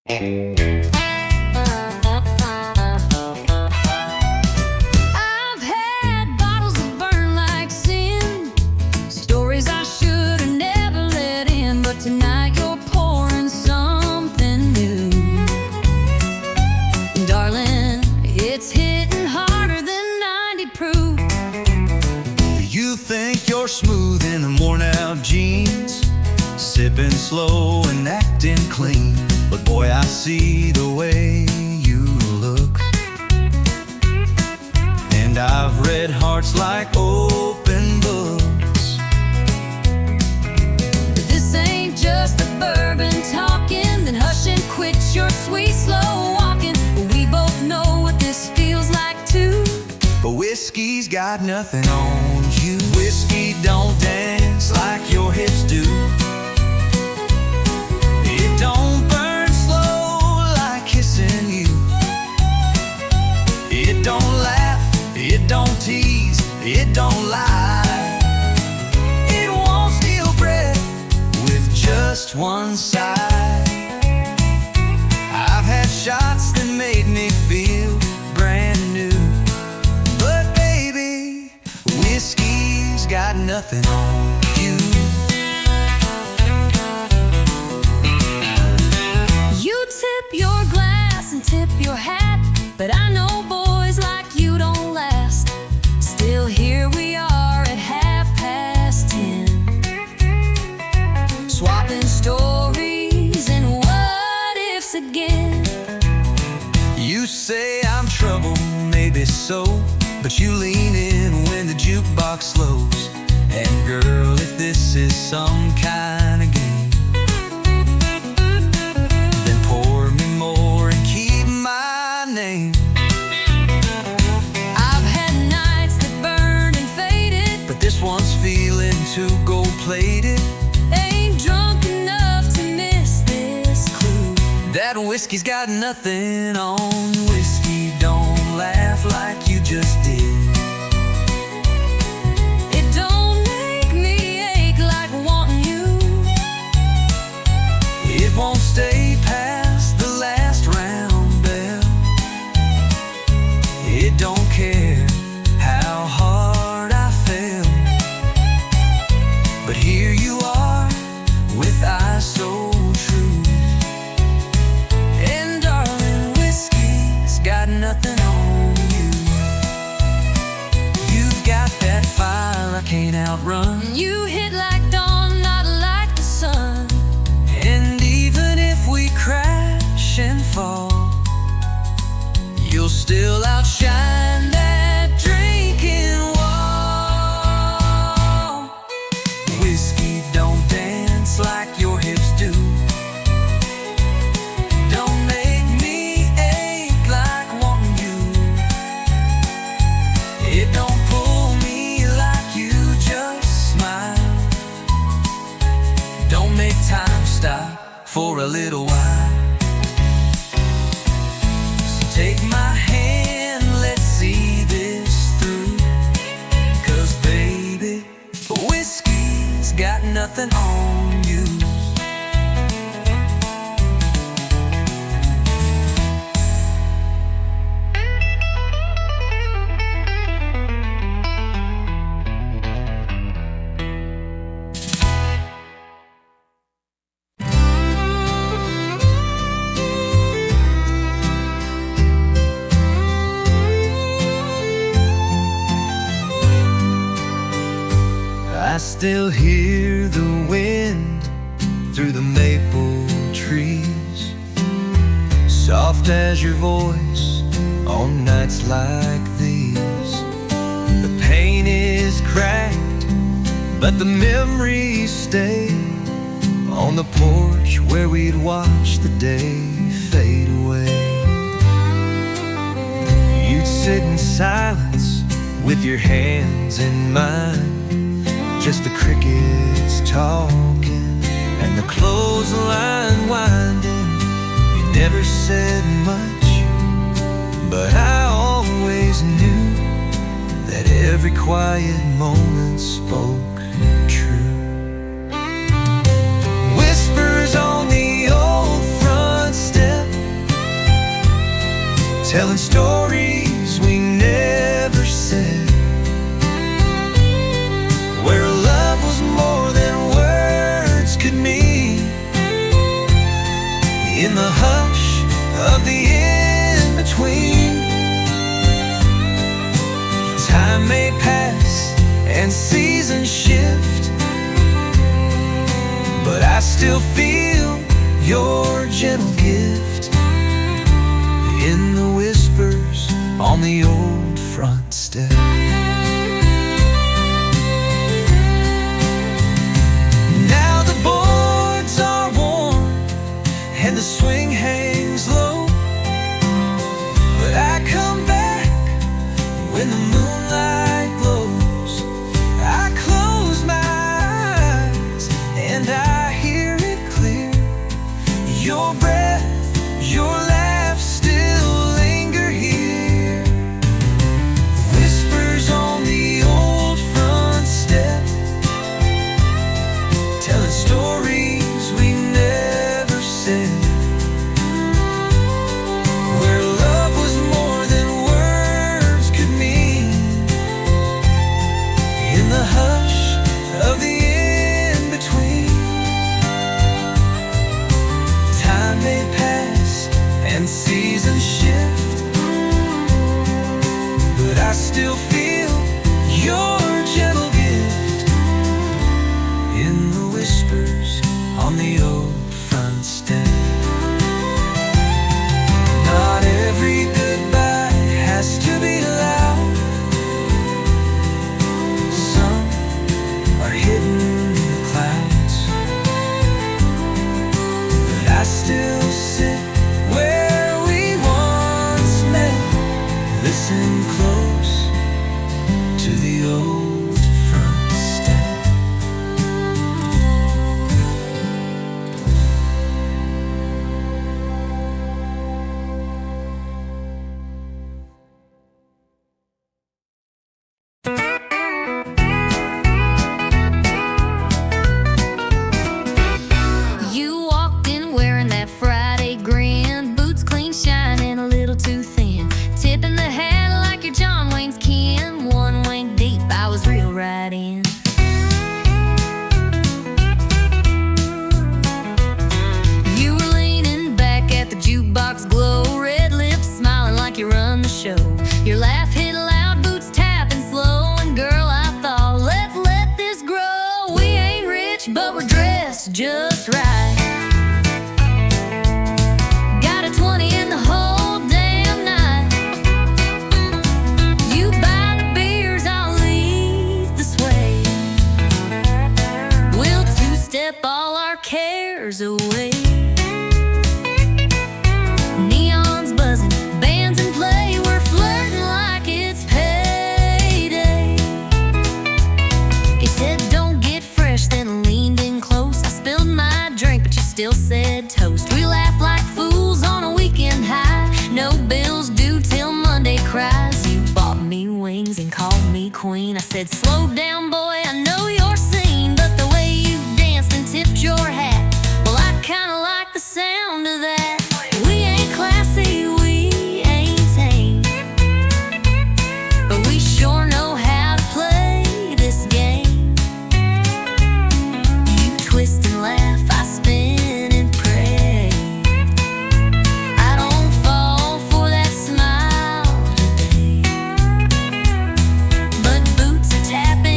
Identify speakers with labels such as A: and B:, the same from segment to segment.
A: I've had bottles that burn like sin, stories I should have never let in, but tonight you're pouring something new. Darling, it's hitting harder than 90 proof.
B: You think you're smooth in the worn out jeans, sipping slow and acting clean, but boy, I see the way you look. And I've read hearts like open books.
A: But this ain't just the bourbon talking, then hush and quit your sweet slow walking. We both know what this feels like too.
B: But whiskey's got nothing on you. Whiskey don't dance like your hips do. It don't burn slow like kissing you. It don't laugh, it don't tease, it don't lie. It won't steal breath with just one sigh. I've had shots that made me feel brand new, but baby, whiskey's got nothing on you.
A: You tip your glass and tip your hat, but I know boys like you don't last. Still here we are at 10:30, swapping stories and what ifs again.
B: You say I'm trouble, maybe so, but you lean in when the jukebox slows. And girl, if this is some kind of game, then pour me more and keep my name.
A: I've had nights that burned and faded,
B: But this one's feeling too gold-plated.
A: ain't drunk enough to miss this clue.
B: That whiskey's got nothing on. Whiskey don't laugh like you just did.
A: It don't make me ache like wanting you.
B: It won't stay past the last round bell. It don't care how hard I fell. But here you are with eyes so true. And darling, whiskey's got nothing on you. You've got that fire I can't outrun.
A: You hit like dawn, not like the sun.
B: And even if we crash and fall, you'll still outshine that drinking wall. Whiskey don't dance like your hips do. Don't make me ache like wanting you. It don't pull me like you just smile. Don't make time stop for a little while. So take my hand, let's see this through. 'Cause baby, whiskey's got nothing on you. I still hear the wind through the maple trees, soft as your voice on nights like these. The paint is cracked, but the memories stay on the porch where we'd watch the day fade away. You'd sit in silence with your hands in mine, just the crickets talking and the clothesline winding. You never said much, but I always knew that every quiet moment spoke true. Whispers on the old front step, telling stories we never said, where love was more than words could mean. In the hush of the in-between, time may pass and seasons shift, but I still feel your gentle gift in the whispers on the old front step. Now the boards are warm and the swing hangs low, but I come back when the moonlight glows. I close my eyes and I hear it clear. Your breath, your laugh still linger here. Whispers on the old front step, telling stories we never said, where love was more than words could mean. In the hush of the in-between, time may pass and seasons shift, but I still feel your gentle gift in the whispers on the old front step. Not every goodbye has to be loud. Some are hidden in the clouds, but I still sit where we once met, listen close to the old front step.
A: You walked in wearing that Friday grin, boots clean shining a little too thin, tipping the hat like you're John Wayne's kin. One wink deep, I was real right in. You were leaning back at the jukebox glow, red lips smiling like you run the show. Your laugh hit loud, boots tapping slow, and girl, I thought, let's let this grow. We ain't rich, but we're dressed just right. Got a 20 in the whole damn night. You buy the beers, I'll lead the sway. We'll two-step all our cares away. Neon's buzzing, bands in play, we're flirting like it's payday. You said don't get fresh, then leaned in close. I spilled my drink, but you still said toast. We laughed like fools on a weekend high, no bills due till Monday cries. You bought me wings and called me queen. I said slow down boy, I know your scene, but the way you danced and tipped your hat, well I kinda like the sound of that. We ain't classy, we ain't tame, but we sure know how to play this game. You twist and laugh, I spin and pray. I don't fall for that smile today, but boots are tapping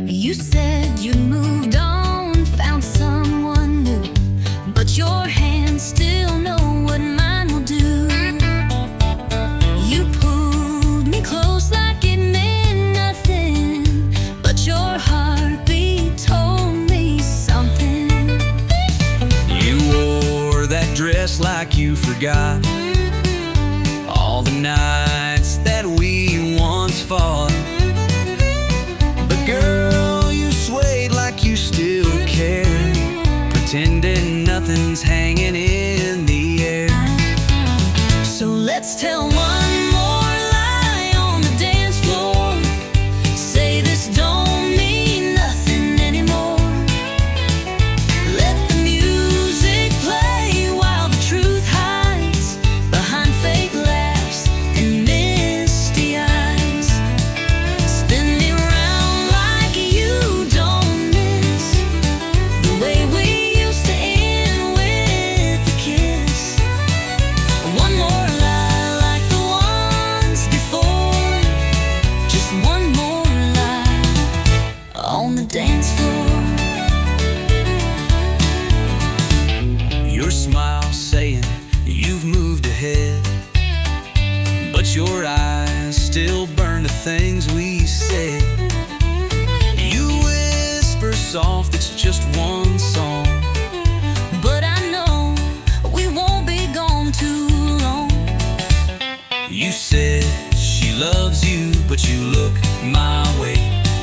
A: You said you moved on, found someone new, but your hands still know what mine will do. You pulled me close like it meant nothing, but your heartbeat told me something.
B: You wore that dress like you forgot all the nights that we once fought. But girl, you swayed like you still care, pretending nothing's hanging in the air.
A: So let's tell one more lie on the dance floor. Say this don't mean nothing anymore. Let the music play while the truth hides behind fake laughs and misty eyes. Spin me round like you don't miss the way we used to end with a kiss. One more lie like the ones before. Just one more lie on the dance floor.
B: Your smile saying you've moved ahead, but your eyes still burn the things we said. You whisper soft, it's just one song,
A: But I know we won't be gone too long.
B: you said she loves you, but you look my way.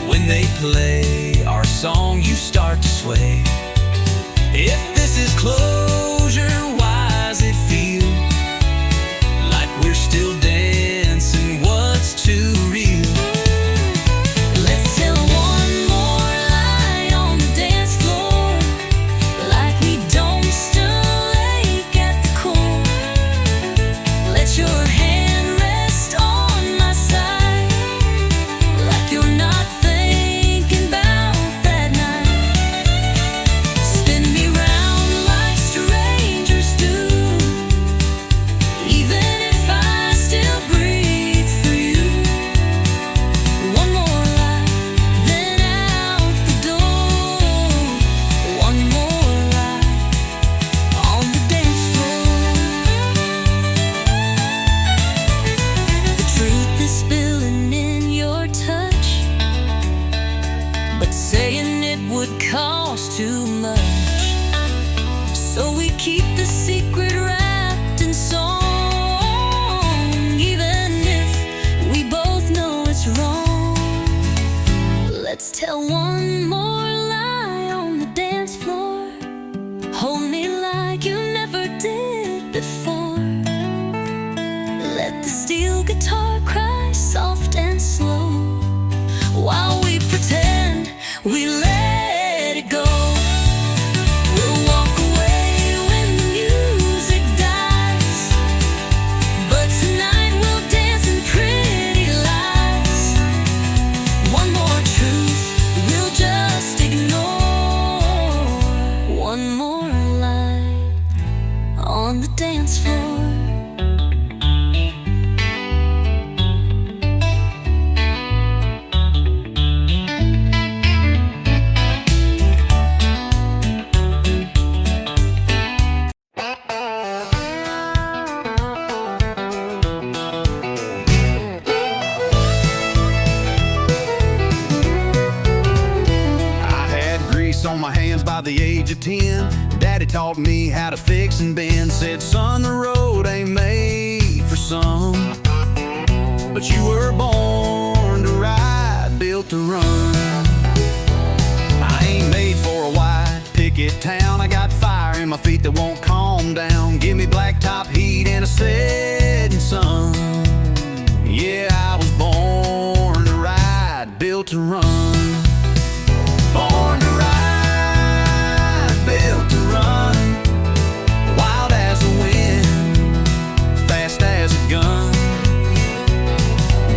B: When they play our song, you start to sway. If this is closure, why does it feel like we're still dancing? What's too real?
A: Let's tell one more lie on the dance floor, like we don't still ache at the core. Let your hand rest on my side, like you're not thinking about that night. Spin me round like strangers do, even if I still breathe for you. One more lie, then out the door. One more lie on the dance floor. The truth is spilling in your touch, but saying it would cost too much. So we keep the secret wrapped in song, even if we both know it's wrong. Let's tell one more lie on the dance floor. Hold me like you never did before. Let the steel guitar cry soft and slow, while we pretend we let it go. We'll walk away when the music dies, but tonight we'll dance in pretty lies. One more truth we'll just ignore. One more lie on the dance floor.
C: I had grease on my hands by the age of 10. Daddy taught me how to fix and bend. Said, son, the road ain't made for some, but you were born to ride, built to run. I ain't made for a wide picket town. I got fire in my feet that won't calm down. Give me blacktop heat and a setting sun. Yeah, I was born to ride, built to run. Born to ride, built to run. Wild as the wind, fast as a gun.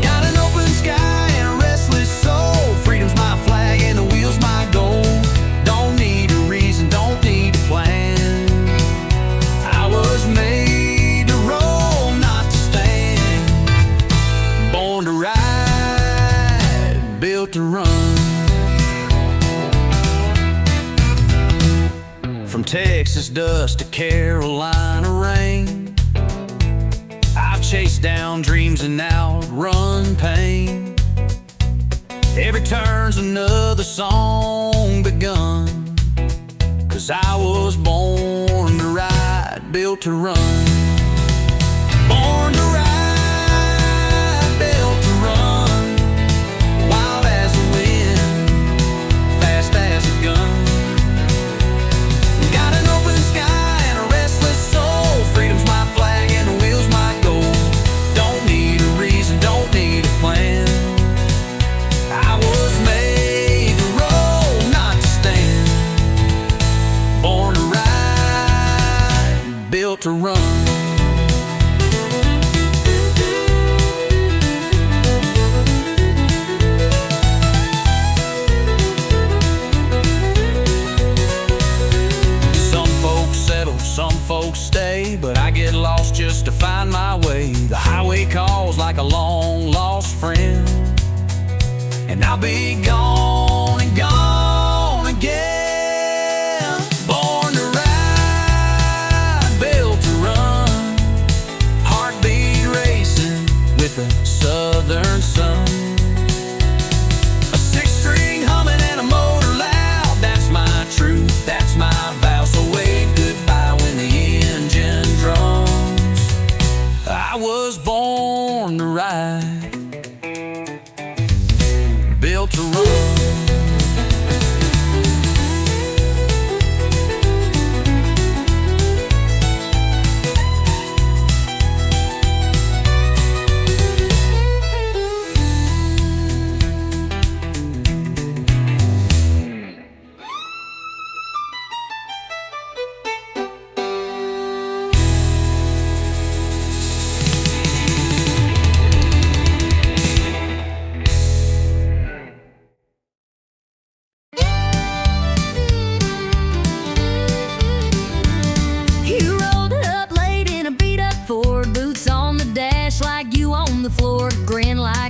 C: Got an open sky and a restless soul. Freedom's my flag and the wheel's my goal. Don't need a reason, don't need a plan. Texas dust to Carolina rain, I've chased down dreams and outrun pain. Every turn's another song begun, 'cause I was born to ride, built to run. Born to ride, built to run. Wild as the wind, fast as a gun. Got an open sky and a restless soul. Freedom's my flag and the wheel's my goal. Don't need a reason, don't need a plan. I was made to roll, not to stand. Born to ride, built to run. Some folks stay, but I get lost just to find my way. The highway calls like a long lost friend, and I'll be gone and gone again. Born to ride, built to run. Heartbeat racing with the southern sun. A six-string humming and a motor loud. That's my truth, that's my vow. So wave goodbye when the engine drums. I was born to ride, built to run.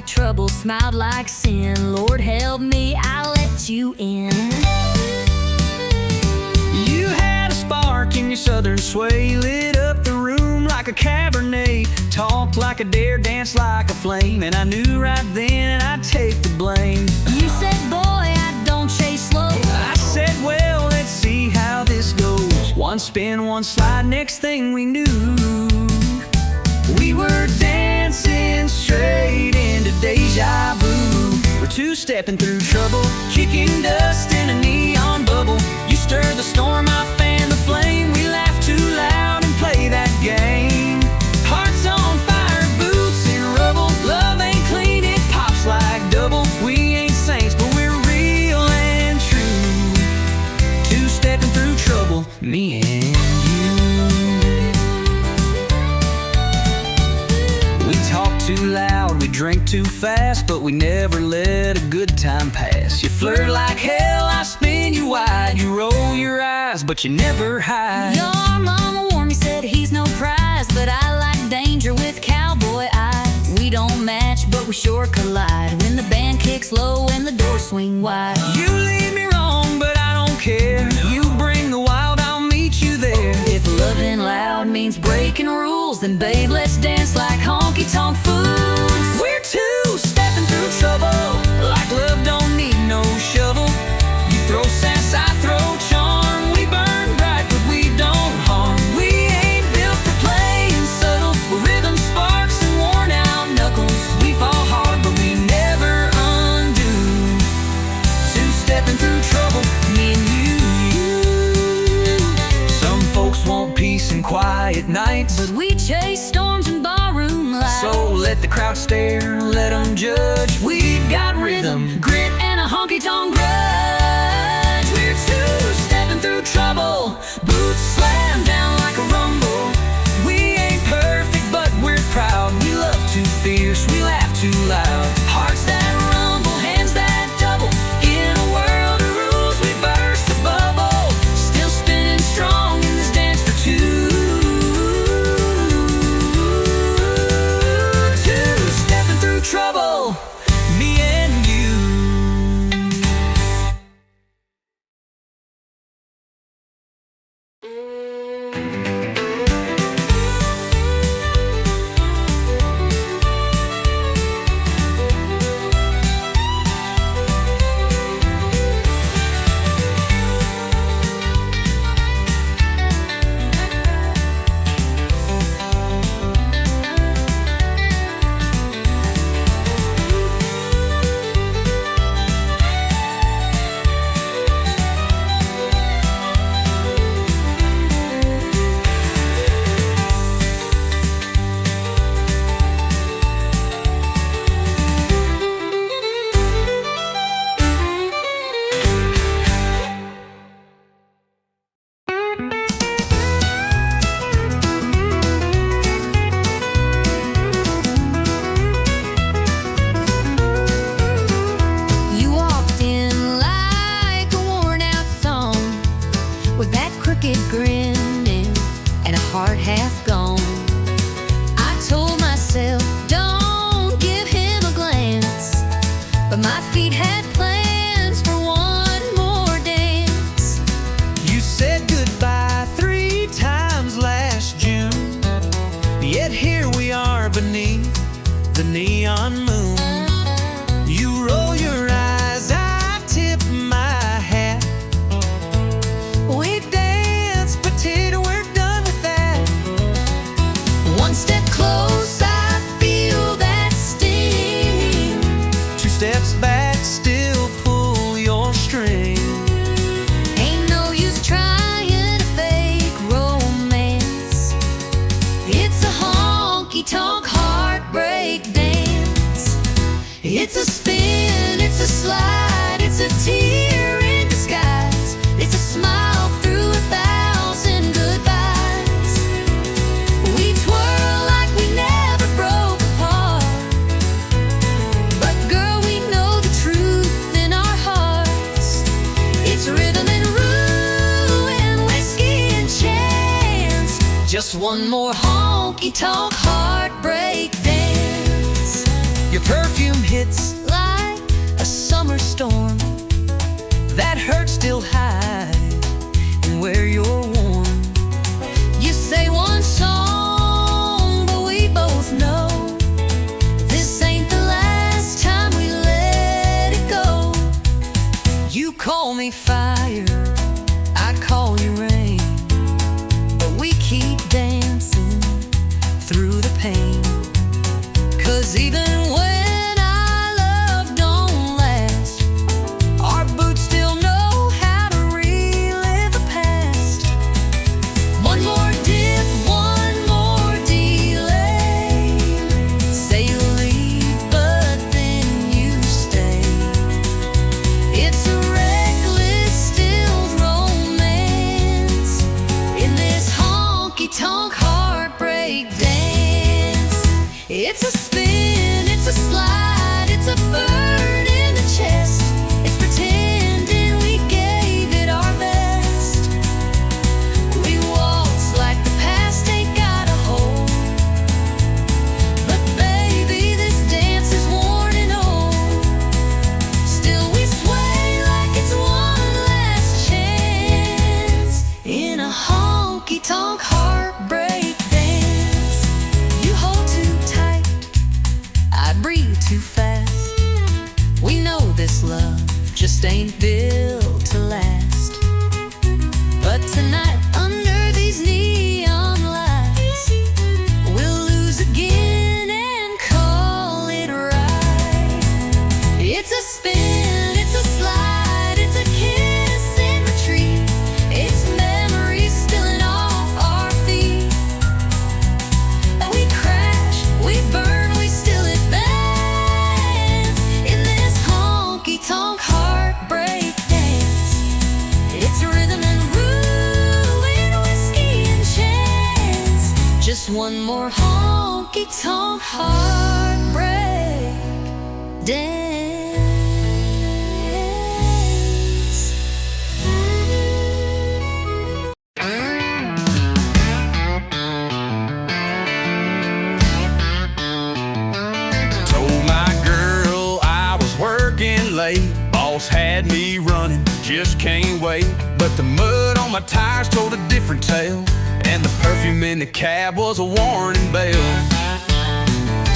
A: Trouble, smiled like sin. Lord help me, I let you in.
C: You had a spark in your southern sway, lit up the room like a Cabernet, talked like a dare, danced like a flame, and I knew right then I'd take the blame.
A: You said, boy, I don't chase slow.
C: I said, well, let's see how this goes. One spin, one slide, next thing we knew, we were dancing straight into deja vu. We're two-stepping through trouble, kicking dust in a neon bubble. You stir the storm, I fan the flame. We laugh too loud and play that game. Hearts on fire, boots in rubble. Love ain't clean, it pops like double. We ain't saints, but we're real and true. Two-stepping through trouble, me and you. We talk too loud, we drink too fast, but we never let a good time pass. You flirt like hell, I spin you wide. You roll your eyes, but you never hide.
A: Your mama warned me, said he's no prize, but I like danger with cowboy eyes. We don't match, but we sure collide. When the band kicks low and the doors swing wide.
C: You lead me wrong, but I don't care. You bring the wild, I'll meet you there.
A: If loving loud means breaking rules, then babe, let's dance like honky-tonk fools.
C: We're two-stepping through trouble, like love don't need no shovel. You throw sass, I throw charm. We burn bright, but we don't harm. We ain't built for playing subtle. We're rhythm sparks and worn out knuckles. We fall hard, but we never undo. Two-stepping through trouble, me and you. Some folks want peace and quiet nights,
A: But we chase storms and barroom lights.
C: so let the crowd stare, let them judge. We've got rhythm,
A: grit, and a honky-tonk grudge.
C: we're two-stepping through trouble. Boots slam down like a rumble. We ain't perfect, but we're proud. We love too fierce, we laugh too loud. Hearts that rumble, hands that double. In a world of rules, we burst the bubble. Still spinning strong in this dance for two. Two-stepping through trouble, me and you.
A: You walked in like a worn out song, with that crooked grin and a heart half gone. I told myself, don't give him a glance, but my feet had plans for one more dance.
B: You said goodbye 3 times last June, yet here we are beneath the neon moon. You roll your eyes, I tip my hat. We dance, pretend we're done with that.
A: One step close, I feel that sting.
B: 2 steps back, still pull your string.
A: Ain't no use trying to fake romance. It's a honky-tonk heartbreak dance. It's a spin, it's a slide, it's a tear in disguise. It's a smile through 1,000 goodbyes. We twirl like we never broke apart, but girl, we know the truth in our hearts. It's rhythm and ruin, whiskey and chance. Just one more honky-tonk heartbreak dance.
B: Your perfume hits
A: Like a summer storm,
B: that hurt still hide, and where you're warm.
A: you say one song, but we both know this ain't the last time we let it go.
B: You call me fire, I call you rain,
A: But we keep dancing
B: through the pain. 'Cause even when our love don't last, our boots still know how to relive the past.
A: one more dip, one more delay.
B: Say you leave, but then you stay.
A: It's a reckless, stilled romance in this honky-tonk heartbreak dance.
B: It's a spin, it's a slide, it's a
A: Burn in the chest. It's pretending we gave it our best. We waltz like the past ain't got a hold, but baby, this dance is worn and old. Still we sway like it's one last chance in a honky-tonk heartbreak dance. You hold too tight,
B: I breathe too fast. We know this love just ain't built to last.
A: but tonight under these neon lights, we'll lose again and call it right. It's a spin, it's a slide, it's a kiss in retreat. It's memories spilling off our feet. We crash, we burn, we still advance in this honky-tonk heartbreak dance. It's rhythm and ruin, whiskey and chance. Just one more honky-tonk heartbreak dance.
C: Told my girl I was working late. Boss had me running just just can't wait. But the mud on my tires told a different tale, and the perfume in the cab was a warning bell.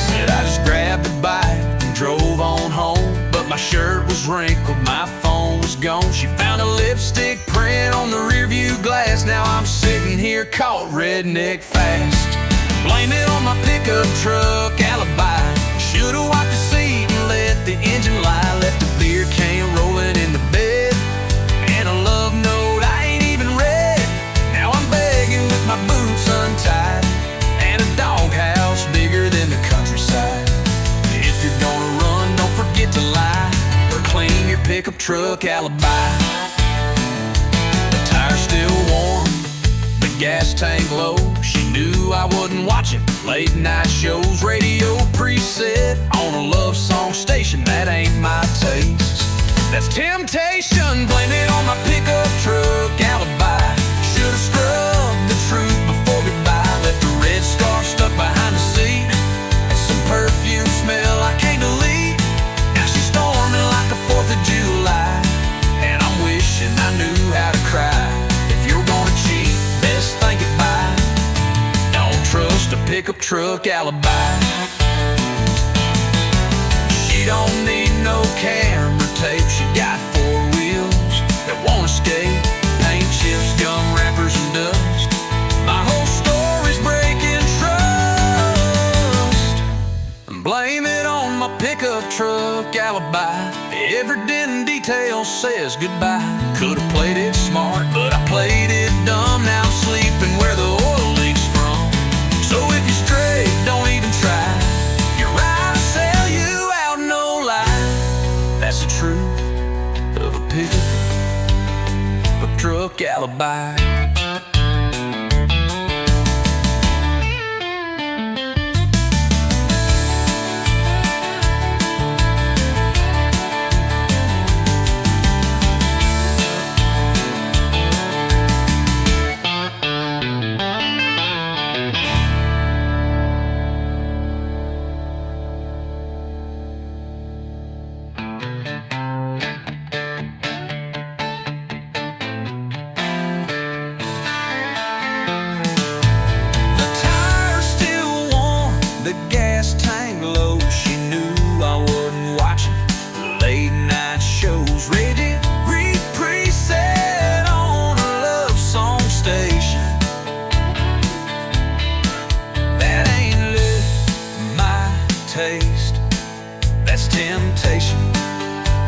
C: Said I just grabbed a bite and drove on home, but my shirt was wrinkled, my phone was gone. She found a lipstick print on the rearview glass. Now I'm sitting here caught redneck fast. Blame it on my pickup truck alibi. Should've wiped the seat and let the engine lie. Left a beer can rolling in the bed, and a love note I ain't even read. Now I'm begging with my boots untied, and a doghouse bigger than the countryside. If you're gonna run, don't forget to lie, or clean your pickup truck alibi. The tire's still warm, the gas tank low. She knew I wasn't watching late night shows. Radio preset on a love song station, that ain't my taste. That's temptation, blame it on my pickup truck alibi. Should've scrubbed the truth before goodbye. Left a red scarf stuck behind the seat, and some perfume smell I can't delete. Now she's storming like the 4th of July, and I'm wishing I knew how to cry. If you're gonna cheat, best think it by. Don't trust a pickup truck alibi. She don't need no camera tape. She got 4 wheels that won't escape. Paint chips, gum wrappers, and dust. My whole story's breaking trust. Blame it on my pickup truck alibi. Every dent and detail says goodbye. Could've played it smart, but I played it dumb. Now I'm sleeping where the oil leaks from. So if you're straight, don't even try. You're right, I'll sell you out, no lie. That's the truth of a pickup truck alibi. The gas tank low, she knew I wasn't watching late night shows. Radio preset on a love song station, that ain't my taste. That's temptation,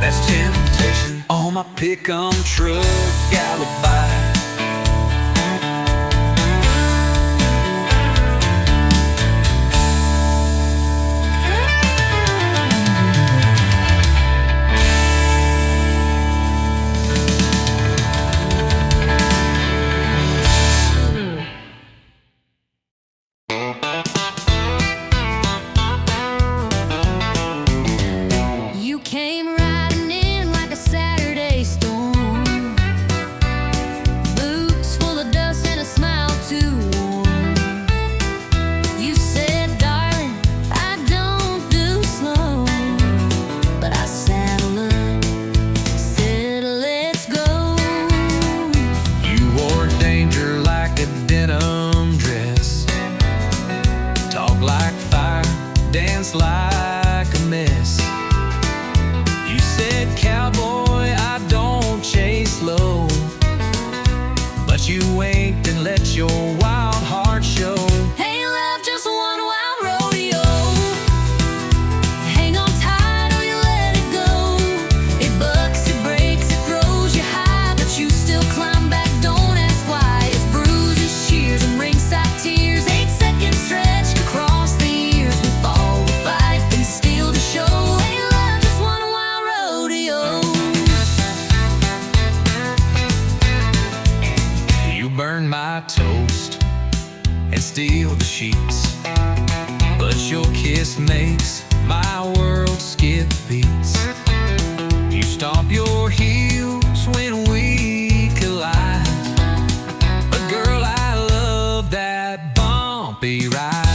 C: that's temptation on my pickup truck alibi.
A: Came riding in like a Saturday storm, boots full of dust and a smile too warm. You said, darling, I don't do slow, but I saddled up, said, let's go.
C: You wore danger like a denim dress, talk like fire, dance like a mess. You said, cowboy, I don't chase low, but you winked and let your wild heart show.
A: Hey, love, just one wild rodeo. Hang on tight or you let it go. It bucks, it breaks, it throws you high, but you still climb back, don't ask why. It's bruises, shears, and ringside tears. 8 seconds stretched across the years. We fall, we fight, and still to show. Hey, love, just one wild rodeo.
C: You burn my toast and steal the sheets, but your kiss makes my world skip beats. You stomp your heels when we collide, but girl, I love that bumpy ride.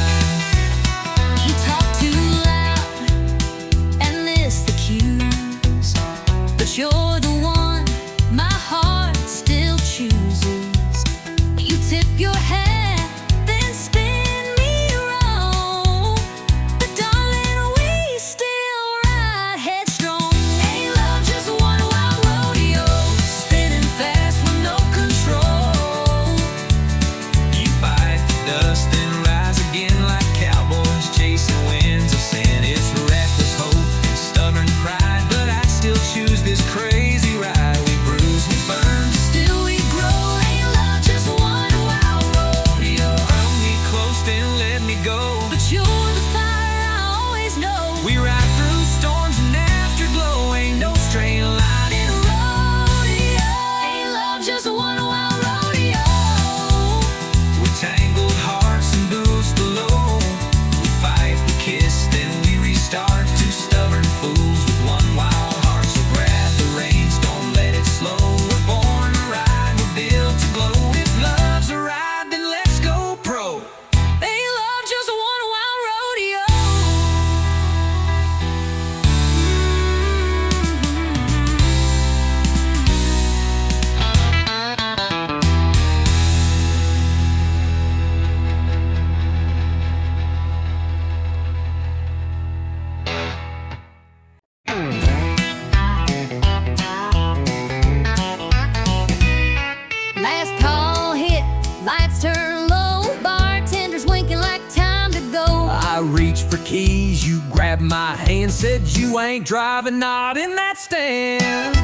A: You talk too loud and miss the cues, but you're the one my your hat, then spin me wrong. But darling, we still ride headstrong. Ain't love just one wild rodeo, spinning fast with no control.
B: You bite the dust and rise again like cowboys chasing winds of sin. It's reckless hope and stubborn pride, but I still choose this crazy ride. We bruise, we burn,
A: Still we grow. Ain't love just one wild rodeo.
B: hold me close, then let me go.
A: But you're the fire I always know.
B: We ride through storms and afterglow. Ain't no straight line in a
A: Rodeo. Ain't love just one wild rodeo.
B: with tangled hearts and boots below. We fight, we kiss, then we restart. Two stubborn fools with one wild heart. So grab the reins, don't let it slow. We're born to ride, we're built to glow. If love's a ride, then let's go pro.
A: Ain't love just one wild rodeo. Last call hit, lights turn low, bartenders winking like time to go.
B: I reached for keys, you grabbed my hand, said you ain't driving, not in that stand.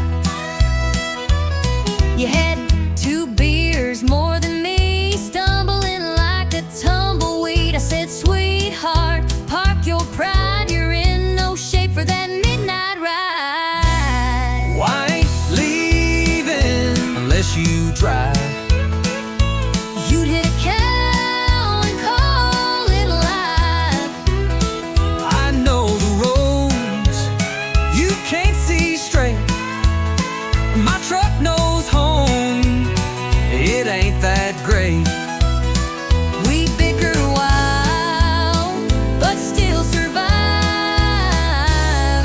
A: You had 2 beers more than me, stumbling like a tumbleweed. I said, sweetheart, park your pride, you're in no shape for that midnight ride.
B: Why ain't leaving unless you drive?
A: You'd hit a cow and call it life.
B: I know the roads you can't see straight. My truck knows home, it ain't that great.
A: We bicker wild, but still survive.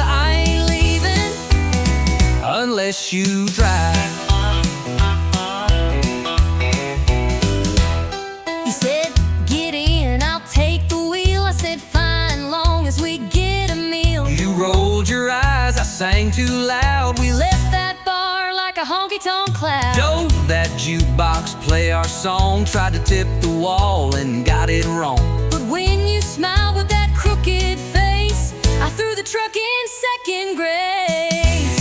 A: I ain't leaving.
B: Unless you drive.
A: You said, get in, I'll take the wheel. I said, fine, long as we get a meal.
B: You rolled your eyes, I sang too loud.
A: We left that bar like a honky-tonk cloud.
B: Don't that jukebox play our song. Tried to tip the wall and got it wrong.
A: But when you smiled with that crooked face, I threw the truck in second grace.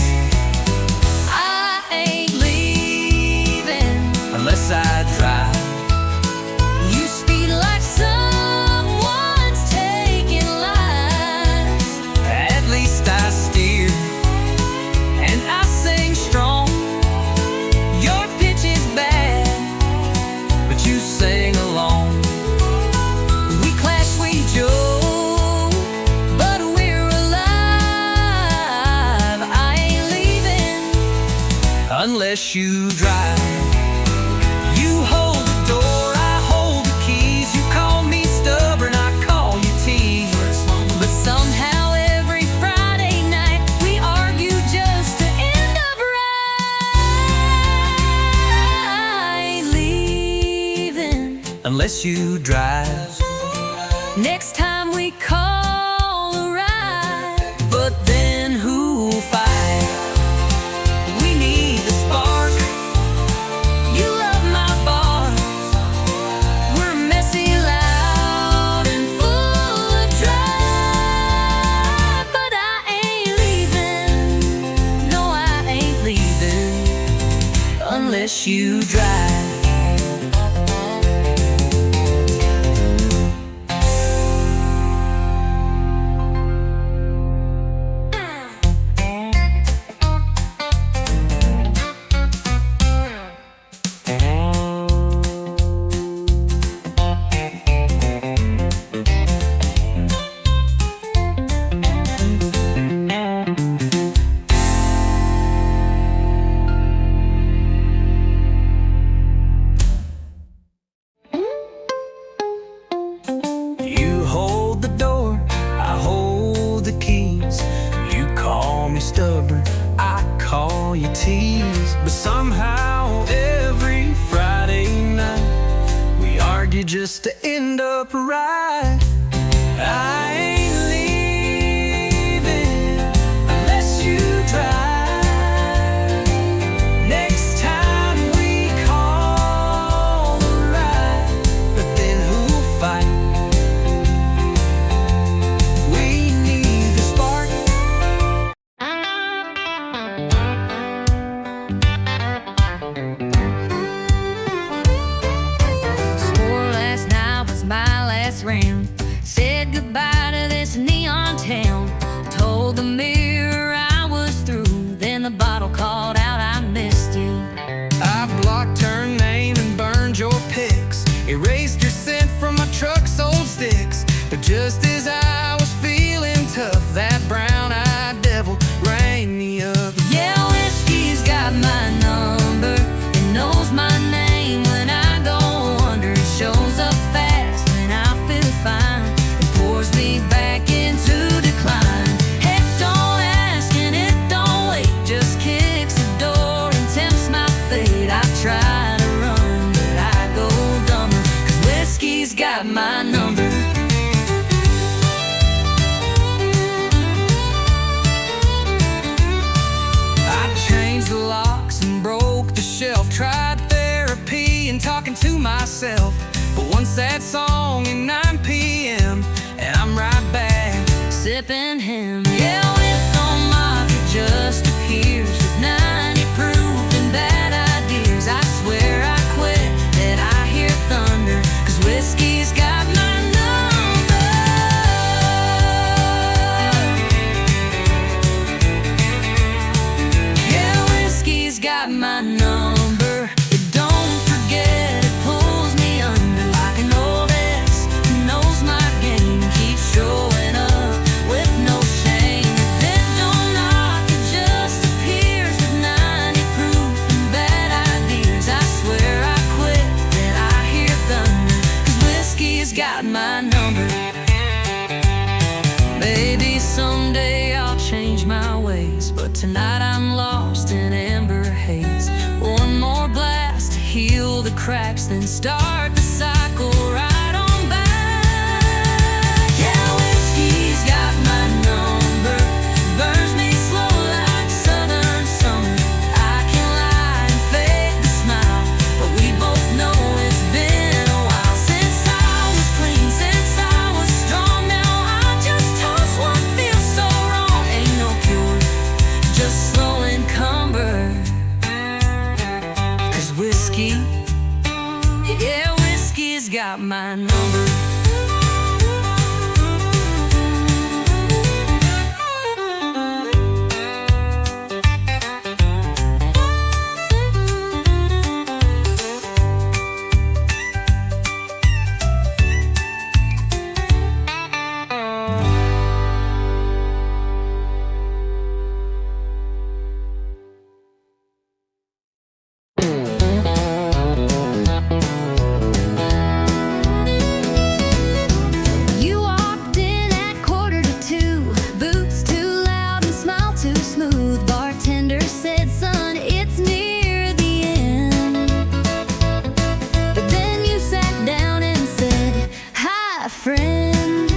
A: I ain't leaving
B: Unless I drive.
A: You speed like someone's taking lives.
B: At least I steer and I sing strong. Your pitch is bad, but you sing along.
A: We clash, we joke, but we're alive. I ain't leaving.
B: Unless you drive. You hold the door, I hold the keys. You call me stubborn, I call you tease.
A: But somehow every Friday night we argue just to end up right. I ain't leaving.
B: Unless you drive.
A: Next time we call a ride.
B: But then who'll fight? We need the spark.
A: You love my bars. We're messy, loud, and full of drive. But I ain't leaving. No, I ain't leaving.
B: Unless you drive. just to end up right. I ain't leaving unless you drive. Next time we call a ride, but then who'll fight? We need the spark.
A: Swore last night was my last round. Said goodbye to this neon town. Told the mirror I was through. Then the bottle called out, I missed you.
B: I blocked her name and burned your pics. Erased your scent from my truck's old sticks. But just as I was feeling tough, that brown-eyed devil rang me up.
A: Yeah, whiskey's got my number. It knows my name when I go under. It shows up fast when I feel fine. It pours me back into decline. Heck, don't ask and it don't wait. Just kicks the door and tempts my fate. I try to run, but I go dumber. 'Cause whiskey's got my number.
B: Changed the locks and broke the shelf. Tried therapy and talking to myself. But one sad song at 9 p.m. and I'm right back
A: Sipping him. Yeah, with on mafia just appears with 90 proof and bad ideas. I swear I quit that I hear thunder. 'Cause whiskey's got my number. Yeah, whiskey's got my number. It don't forget, it pulls me under like an old ex who knows my game and keeps showing up with no shame. If it don't knock, it just appears with 90 proof and bad ideas. I swear I quit that I hear thunder. 'Cause whiskey's got my number. Maybe someday I'll change my ways, but tonight I'm lost in amber haze. One more blast to heal the cracks, then start the cycle right on back. Yeah, whiskey's got my number. Burns me slow like southern summer. I can lie and fake the smile, but we both know it's been a while since I was clean, since I was strong. Now I just toss what feels so wrong. Ain't no cure, just slow encumber. 'Cause whiskey, yeah, whiskey's got my number. You walked in at 1:45, boots too loud and smile too smooth. Bartender said, son, it's near the end. But then you sat down and said, hi, friend.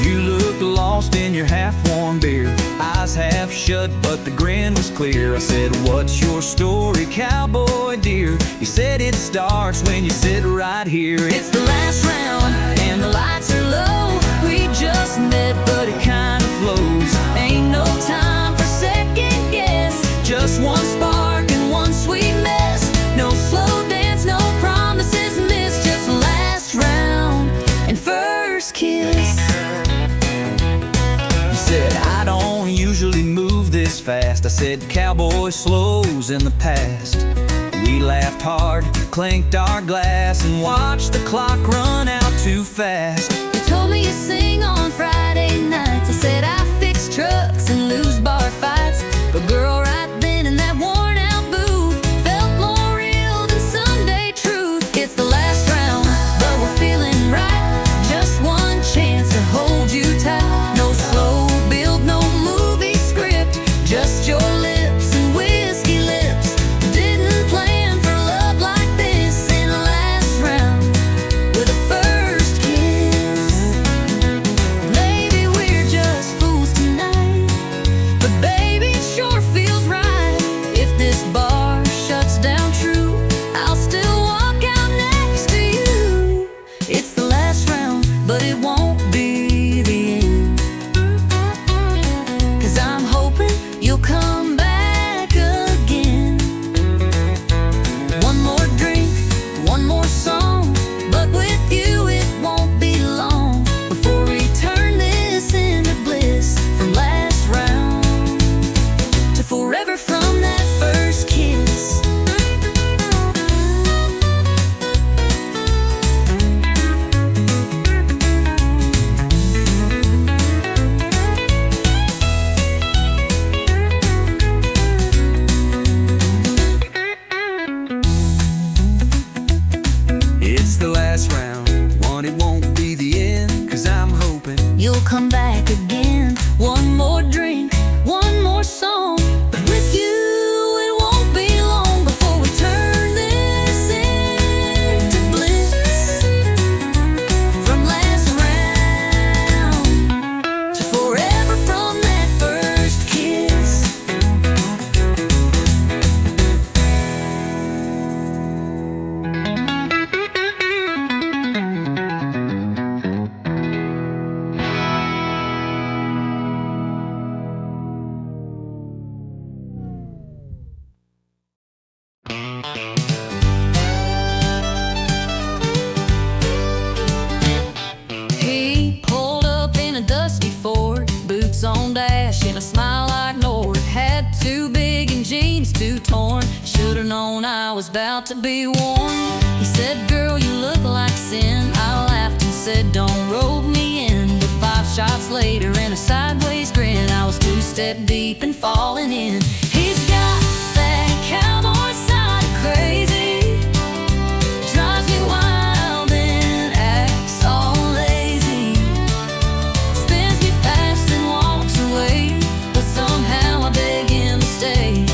B: You looked lost in your half-warm beer. Eyes half shut, but the grin was clear. I said, what's your story, cowboy dear? You said it starts when you sit right here.
A: It's the last round and the lights are low. We just met, but it kind of flows. Ain't no time for second guess. Just one spark and one sweet mess. No slow dance, no promises missed. Just last round and first kiss.
B: You said, I don't usually move this fast. I said, cowboy slows in the past. We laughed hard, clinked our glass, and watched the clock run out too fast.
A: You told me you sing on Friday nights. I said I fix trucks and lose bar fights. But girl, right then in that worn out booth felt more real than Sunday truth. It's the last round, but we're feeling right. Just one chance to hold you tight. No slow build, no movie script. Just your lips and whiskey lips. Didn't plan for love like this in the last Should've known I was about to be warned. He said, girl, you look like sin. I laughed and said, don't rope me in. But 5 shots later and a sideways grin, I was 2-step deep and falling in. He's got that cowboy side of crazy, drives me wild and acts all lazy, spins me fast and walks away, but somehow I beg him to stay.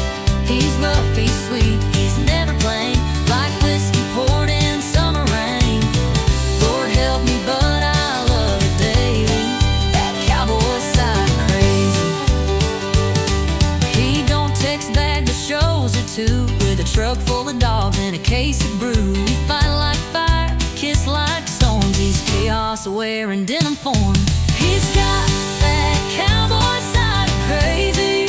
A: He's rough, he's sweet, he's never plain, like whiskey poured in summer rain. Lord help me, but I love it daily, that cowboy side crazy. He don't text back but shows or two, with a truck full of dogs and a case of brew. We fight like fire, kiss like storms, he's chaos aware in denim form. He's got that cowboy side crazy,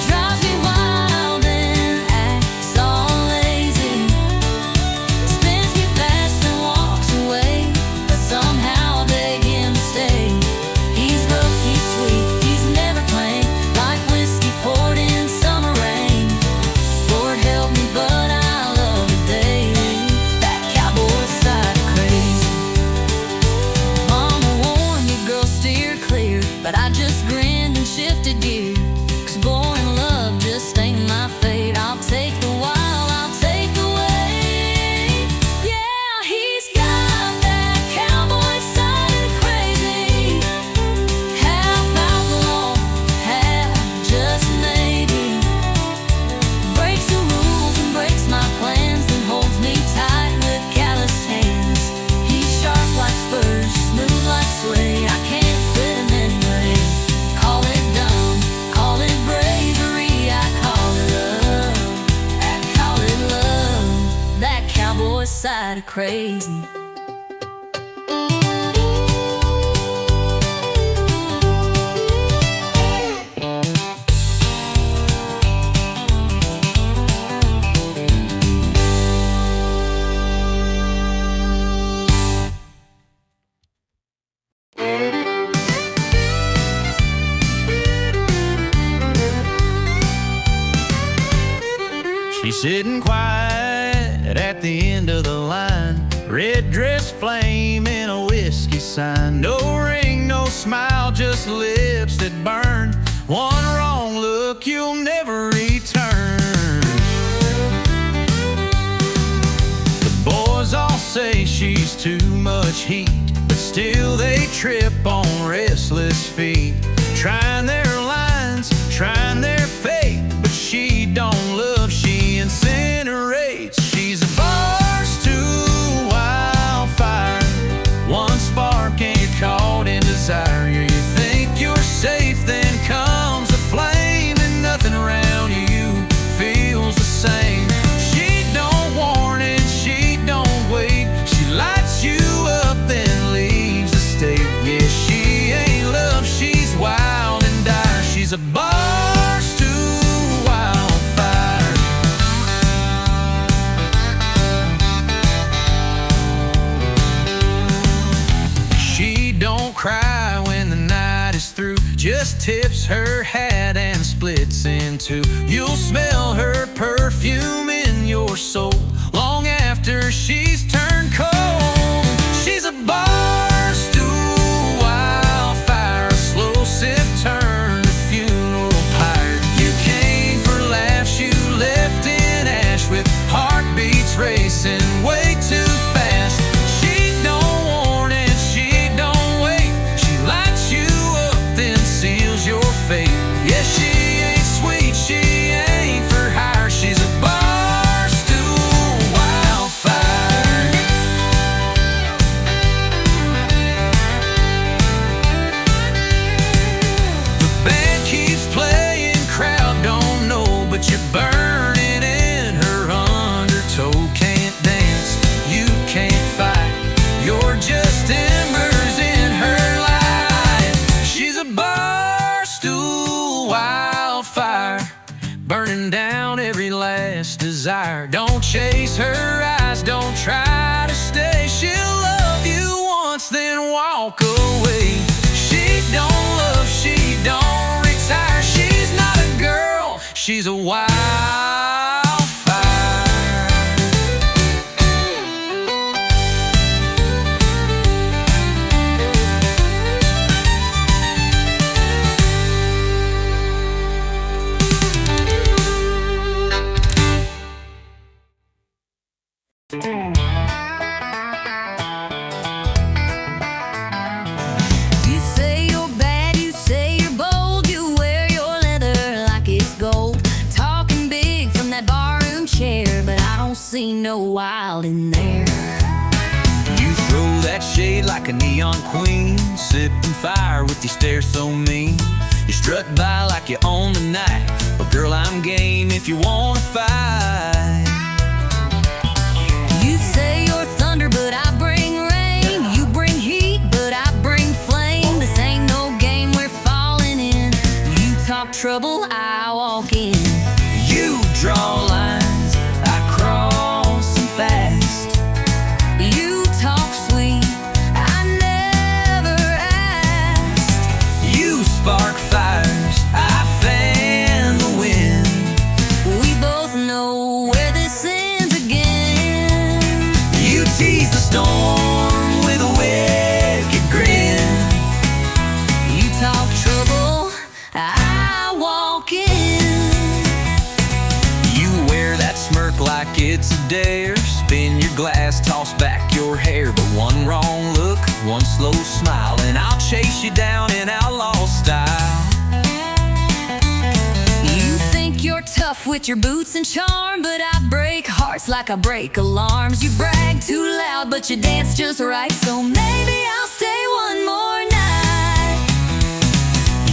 A: drives me wild and acts all lazy, spins me fast and walks away, but somehow I beg him to stay. He's rough, he's sweet, he's never plain, like whiskey poured in summer rain. Lord help me, but I love it daily, that cowboy side crazy. Mama warned me, girl, steer clear, but I just grinned and shifted gear, 'cause boring love just ain't my fate. I'll take the wild, I'll take the weight. Yeah, he's got that cowboy side crazy, half outlaw, half just maybe, breaks the rules and breaks my plans, then holds me tight with calloused hands. He's sharp like spurs, smooth like suede, I can't quit him anyway. Call it dumb, call it bravery, I call it love, I call it love, that cowboy side of crazy.
C: She's sitting quiet at the end of the line, red dress flame in a whiskey sign. No ring, no smile, just lips that burn. One wrong look, you'll never return. The boys all say she's too much heat, but still they trip on restless feet, trying their lines, trying their fate. But she don't love, she incinerates. She's a barstool wildfire, one spark and you're caught in desire. You think you're safe, then comes a flame, and nothing around you feels the same. She don't warn and she don't wait, she lights you up then leaves the state. Yeah, she ain't love, she's wild and dire. She's a barstool wildfire. She don't cry when the night is through, just tips her hat and splits in two. You'll smell her perfume in your soul long after she's turned cold. She's a barstool wildfire, a slow sip turn to funeral pyre. You came for laughs, you left in ash, with heartbeats racing way too fast. She don't warn and she don't wait, she lights you up then seals your fate. Yeah, she ain't sweet, she ain't for hire, she's a barstool wildfire. The band keeps playing, crowd don't know, but you're burning in her undertow. Can't dance, you can't fight, you're just embers in her life. She's a barstool wildfire, burning down every last desire. Don't chase her eyes, don't try to stay. She'll love you once, then walk away. She don't love, she don't retire. She's not a girl, she's a wild
A: You say you're bad, you say you're bold, you wear your leather like it's gold. Talking big from that barroom chair, but I don't see no wild in there.
B: You throw that shade like a neon queen, sipping fire with your stare so mean. You strut by like you own the night, but girl, I'm game if you wanna fight.
A: You say you're thunder, but I bring rain. You bring heat, but I bring flame. This ain't no game we're falling in. You talk trouble, I walk in.
B: You draw lines, I cross them fast.
A: You talk sweet, I never asked.
B: You spark fires, I fan the wind.
A: We both know where this ends again.
B: You tease the storm with a wicked grin.
A: You talk trouble, I walk in.
B: You wear that smirk like it's a dare. Spin your glass, toss back your hair. But one wrong look, one slow smile, and I'll chase you down in outlaw style.
A: You think you're tough with your boots and charm, but I break hearts like I break alarms. You brag too loud, but you dance just right, so maybe I'll stay one more night.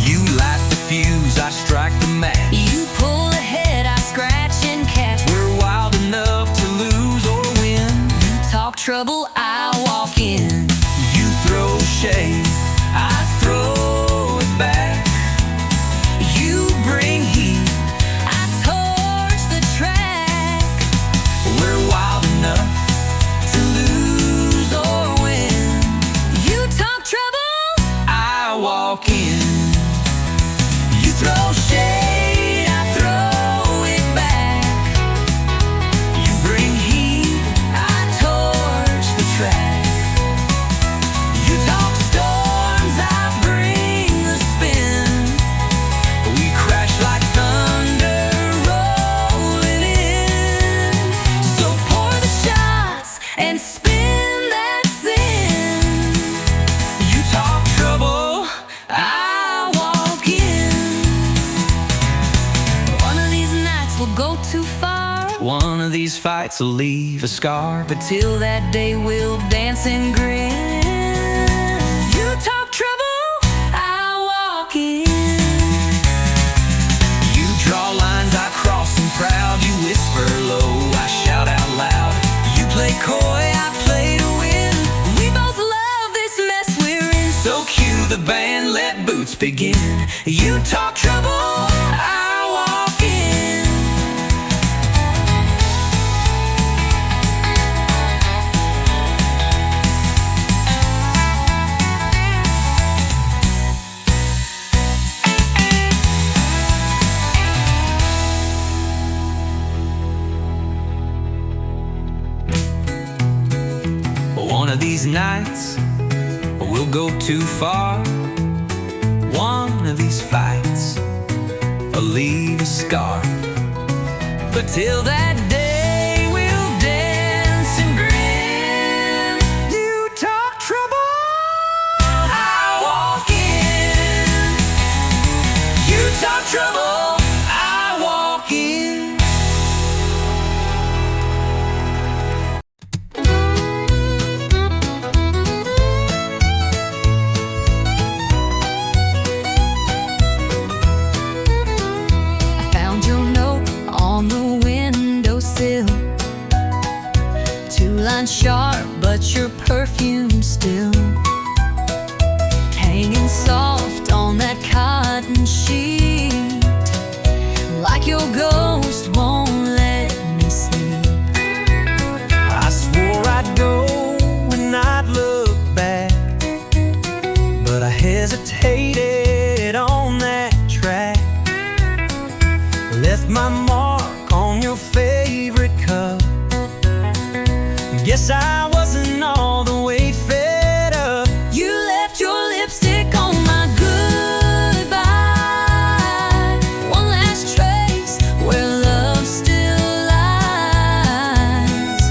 B: You light the fuse, I strike the match.
A: You pull ahead, I scratch and catch.
B: We're wild enough to lose or win.
A: You talk trouble, I walk in.
B: You throw shade, I throw it back.
A: You bring heat, I torch the track.
B: We're wild enough to lose or win.
A: You talk trouble,
B: I walk in. You throw shade, I throw it back. You bring heat, I torch the track. You talk storms, I bring the spin. We crash like thunder rolling in.
A: so pour the shots and spin that sin.
B: You talk trouble,
A: I walk in. One of these nights we'll go too far,
B: one of these fights will leave a scar. But
A: but till that day we'll dance and grin. You talk trouble, I walk in.
B: you draw lines, I cross them proud. You whisper low, I shout out loud. You play coy, I play to win.
A: We both love this mess we're in.
B: So cue the band, let boots begin. You talk trouble, I walk in. One of these nights, we'll go too far. One of these fights will leave a scar. But till that day, we'll dance and grin. You talk trouble, I walk in. You talk trouble, I walk in.
A: I found your note on the windowsill. 2 lines sharp, but your perfume still hanging soft on that cotton sheet, like your ghost won't let me sleep.
B: I swore I'd go and not look back, but I hesitated on that track. Left my mark on your favorite cup. Guess I wasn't all the way fed up.
A: You left your lipstick on my goodbye. One last trace where love still lies.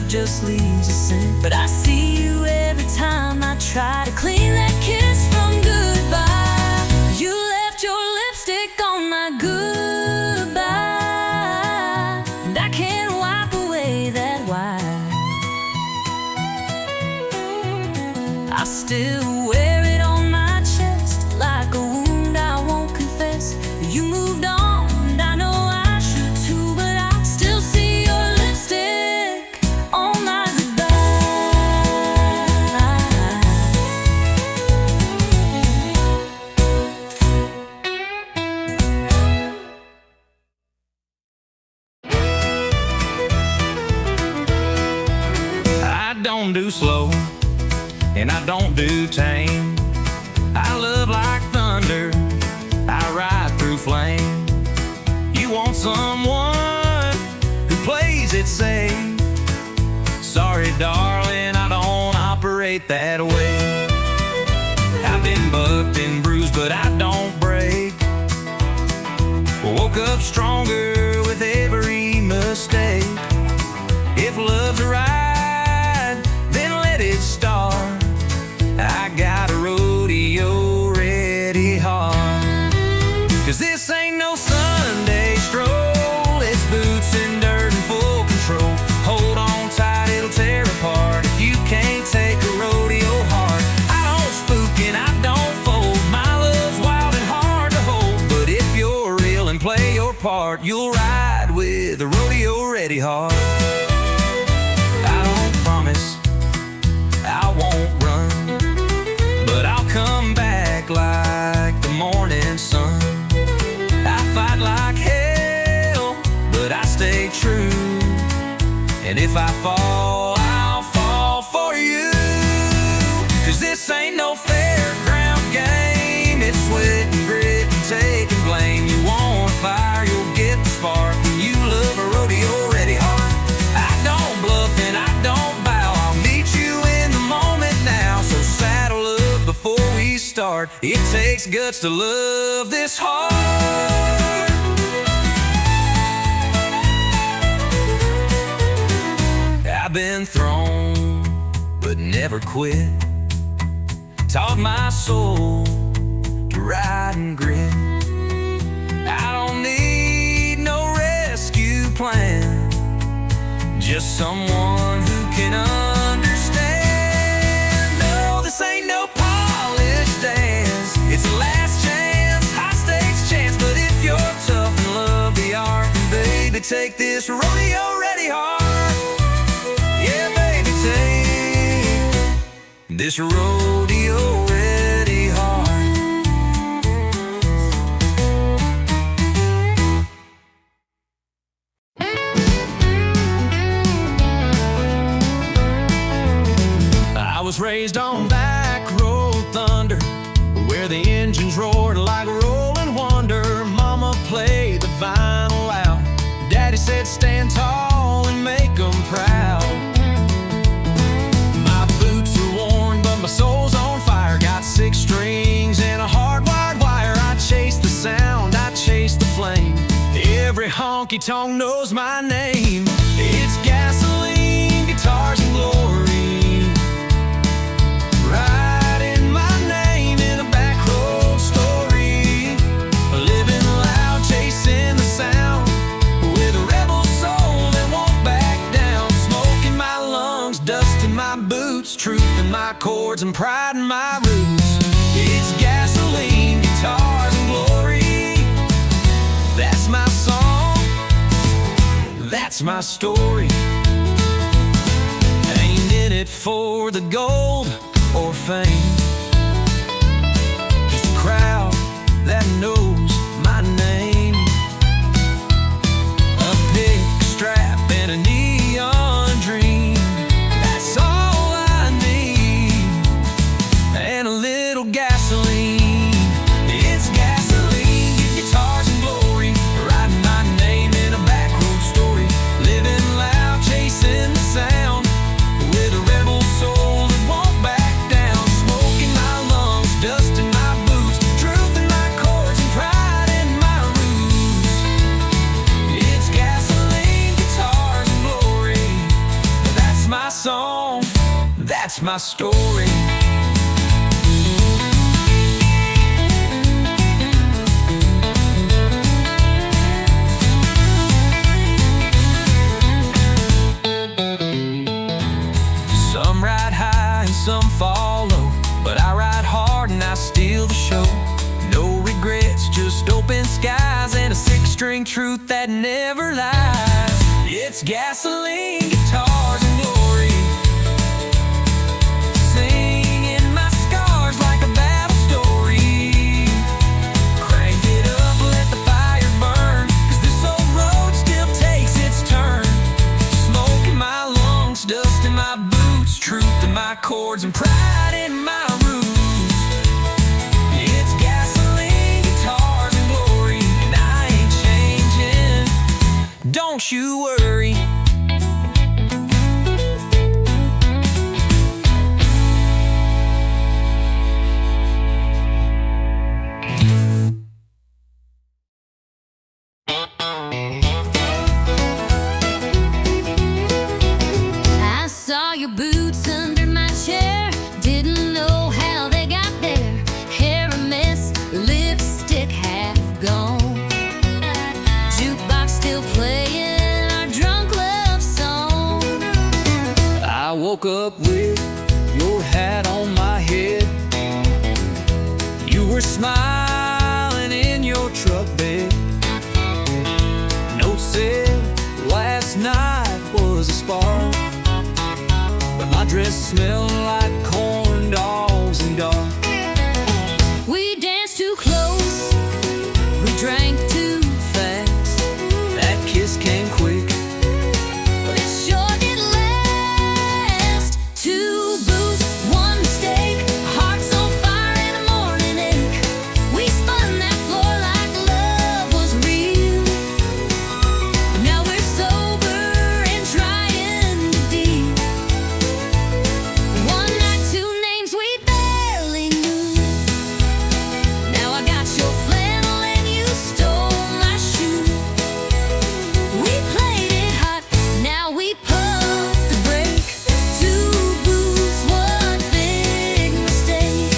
A: just leaves a scent. But I see you every time I try to clean that kiss from goodbye. You left your lipstick on my goodbye, and I can't wipe away that wine. I still wear it on my chest like a wound I won't confess. You moved on, and I know I should too, but I still see your lipstick on my goodbye.
D: I don't do slow, and I don't do tame. I love like thunder, I ride through flame. You want someone who plays it safe. Sorry, darling, I don't operate that way. I've been bucked and bruised, but I don't break. Woke up stronger with every mistake. If love's a ride, then let it start. I got a rodeo ready hard. 'Cause this ain't no Sunday stroll, it's boots and dirt and full control. Hold on tight, it'll tear apart if you can't take a rodeo hard. I don't spook and I don't fold, my love's wild and hard to hold. But if you're real and play your part, you'll ride with a rodeo ready hard. I don't promise I won't run, but I'll come back like the morning sun. I fight like hell, but I stay true. And if I fall, I'll fall for you. 'Cause this ain't no fairground game, it's sweat and grit and taking blame. You want fire, you'll get the spark, and you love a rodeo ready hard. I don't bluff and I don't bow, I'll meet you in the moment now. So saddle up before we start, it takes guts to love this hard. I've been thrown, but never quit. Taught my soul to ride and grit. I don't need no rescue plan, just someone who can understand. No, this ain't no polished dance, it's a last chance, high stakes chance. But if you're tough and love the art, baby, take this rodeo ready hard. Yeah, baby, take this rodeo ready hard. I was raised on back road thunder, where the engines roared like rolling wonder. Mama played the vinyl loud, Daddy said stand tall and make 'em proud. My boots are worn, but my soul's on fire. Got 6 strings and a hardwired wire. I chase the sound, I chase the flame. Every honky-tonk knows my name. It's gasoline, guitars, and glory. Writing my name in a back road story. Living loud, chasing the sound, with a rebel soul that won't back down. Smoke in my lungs, dust in my boots, truth in my chords, and pride in my roots. It's gasoline, guitars, and glory. That's my song, that's my story. Ain't in it for the gold or fame, just a crowd that knows my name. A pick strap and a neon dream, that's all I need. And a little gasoline. It's gasoline, guitars and glory. Writing my name in a back road story. Living loud, chasing the sound, with a rebel soul that won't back down. Smoke in my lungs, dust in my boots, truth in my chords, and pride my story. Some ride high and some fall low, but I ride hard and I steal the show. No regrets, just open skies and a six-string truth that never lies. It's gasoline, guitars, and glory, singing my scars like a battle story. Crank it up, let the fire burn, 'cause this old road still takes its turn. Smoke in my lungs, dust in my boots, truth in my chords, and pride in my roots. It's gasoline, guitars, and glory, and I ain't changing. Don't you worry.
A: I saw your boots under my chair, didn't know how they got there. Hair a mess, lipstick half gone. Jukebox still playing our drunk love song.
D: I woke up with your hat on my head. You were smiling in your truck bed. Note said last night was a spark, but my dress smelled like corn dogs and dark.
A: We danced too close, we drank too fast.
D: That kiss came quick.
A: But it sure did last. Two boots, one mistake, hearts on fire and a morning ache. We spun that floor like love was real. Now we're sober and trying to deal. One night, two names we barely knew. Now I got your flannel and you stole my shoe. We played it hot, now we pumped the brake. Two boots, one big mistake.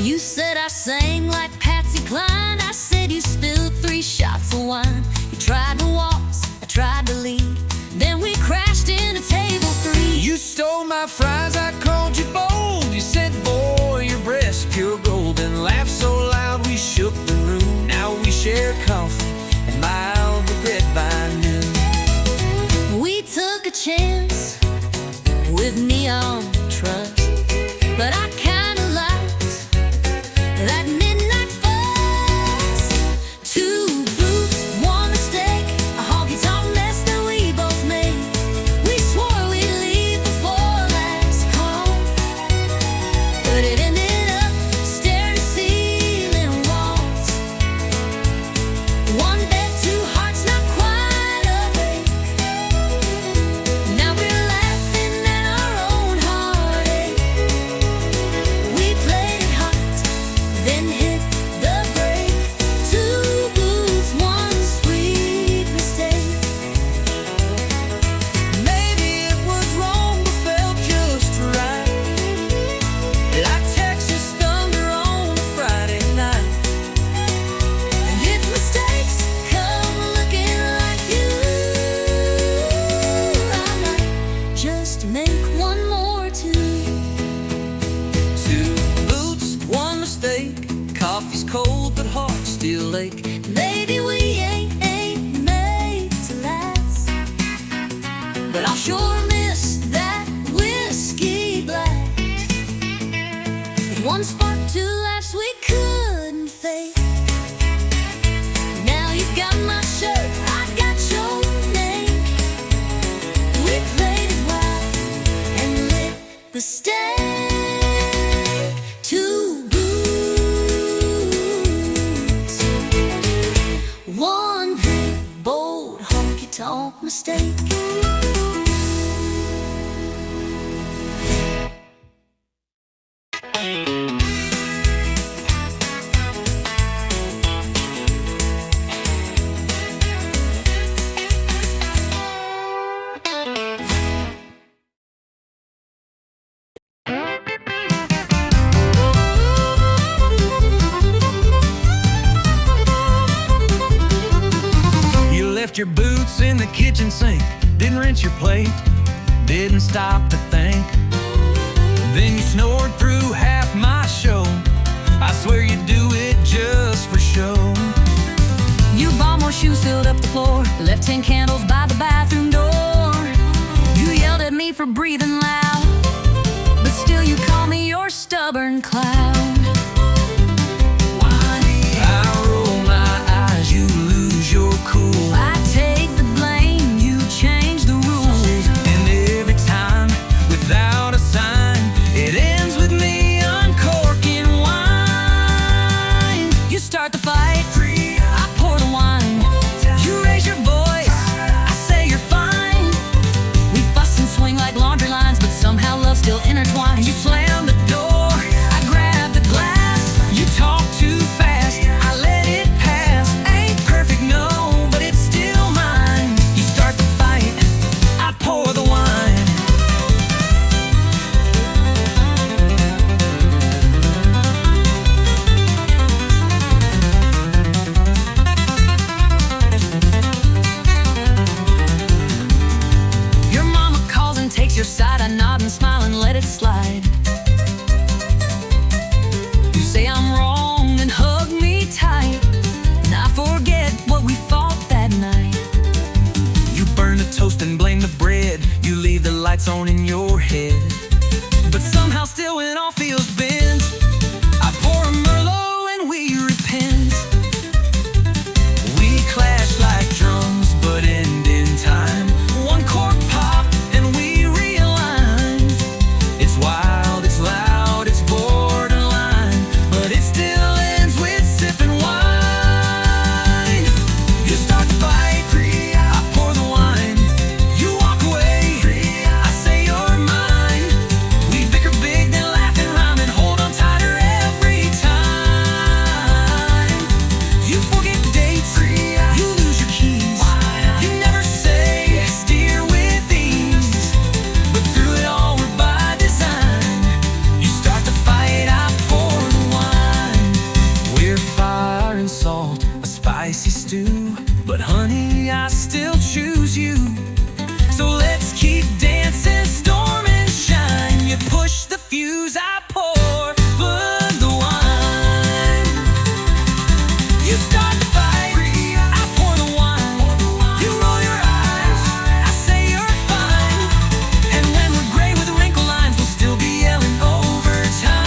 A: You said I sang like Patsy Cline, I said you spilled 3 shots of wine. You tried to waltz, I tried to lead, then we crashed into table 3.
D: You stole my fries, I called you bold. You said, boy, your breast pure gold, and laughed so loud we shook the room. Now we share coffee and mild regret by noon.
A: We took a chance with neon trust, but I kinda liked that midnight fuss. Two boots, one mistake, a honky-tonk mess that we both made. We swore we'd leave before last call, but it ended up stair-to-ceiling walls. One bed, two hearts, not quite awake. Now we're laughing at our own heartache. We played it hot, then hit the brake. Two boots, one sweet mistake.
D: Maybe it was wrong, but felt just right, like Texas thunder on a Friday night.
A: And if mistakes come looking like you, I might just make one more too.
D: Two boots, one mistake, coffee's cold but heart still ache.
A: Maybe we ain't made to last, but I'll sure miss that whiskey blast. One spark, two laughs we couldn't fake. Now you got my shirt, I got your name. We played it wild and lit the stake. Two boots, one big, bold, honky-tonk mistake.
D: left your boots in the kitchen sink, didn't rinse your plate, didn't stop to think. Then you snored through half my show. I swear you do it just for show.
A: You bought more shoes, filled up the floor, left 10 candles by the bathroom door. You yelled at me for breathing loud, but still you call me your stubborn clown.
D: I roll my eyes, you lose your cool.
A: I take the blame, you change the rules.
D: And every time, without a sign, it ends with me uncorking wine. You start the fight, I pour the wine. You raise your voice, I say you're fine. We fuss and swing like laundry lines, but somehow love still intertwines. You slam the door, I grab the glass. you talk too fast,
A: I let it pass.
D: ain't perfect, no, but it's still mine.
A: You start the fight,
D: I pour the wine.
A: your mama calls and takes your side. I nod and smile and let it slide. You say I'm wrong and hug me tight, and I forget what we fought that night.
D: You burn the toast and blame the bread. You leave the lights on in your head, but somehow still when all feels bent, I pour a Merlot and we repent. We clash like drums but end in time. One cork pop and we realign. It's wild, it's loud, it's borderline, but it still ends with sipping wine. You start the fight, I pour the wine. You walk away, I say you're mine. We bicker big, then laugh and rhyme and hold on tighter every time. You forget dates, you lose your keys. You never say steer with ease, but through it all we're by design. You start the fight, I pour the wine. We're fire and salt, a spicy stew, but honey, I still choose you. So let's keep dancing, storm and shine. You push the fuse, I pour the wine. You start the fight, I pour the wine. You roll your eyes, I say you're fine. And when we're gray with wrinkle lines, we'll still be yelling overtime.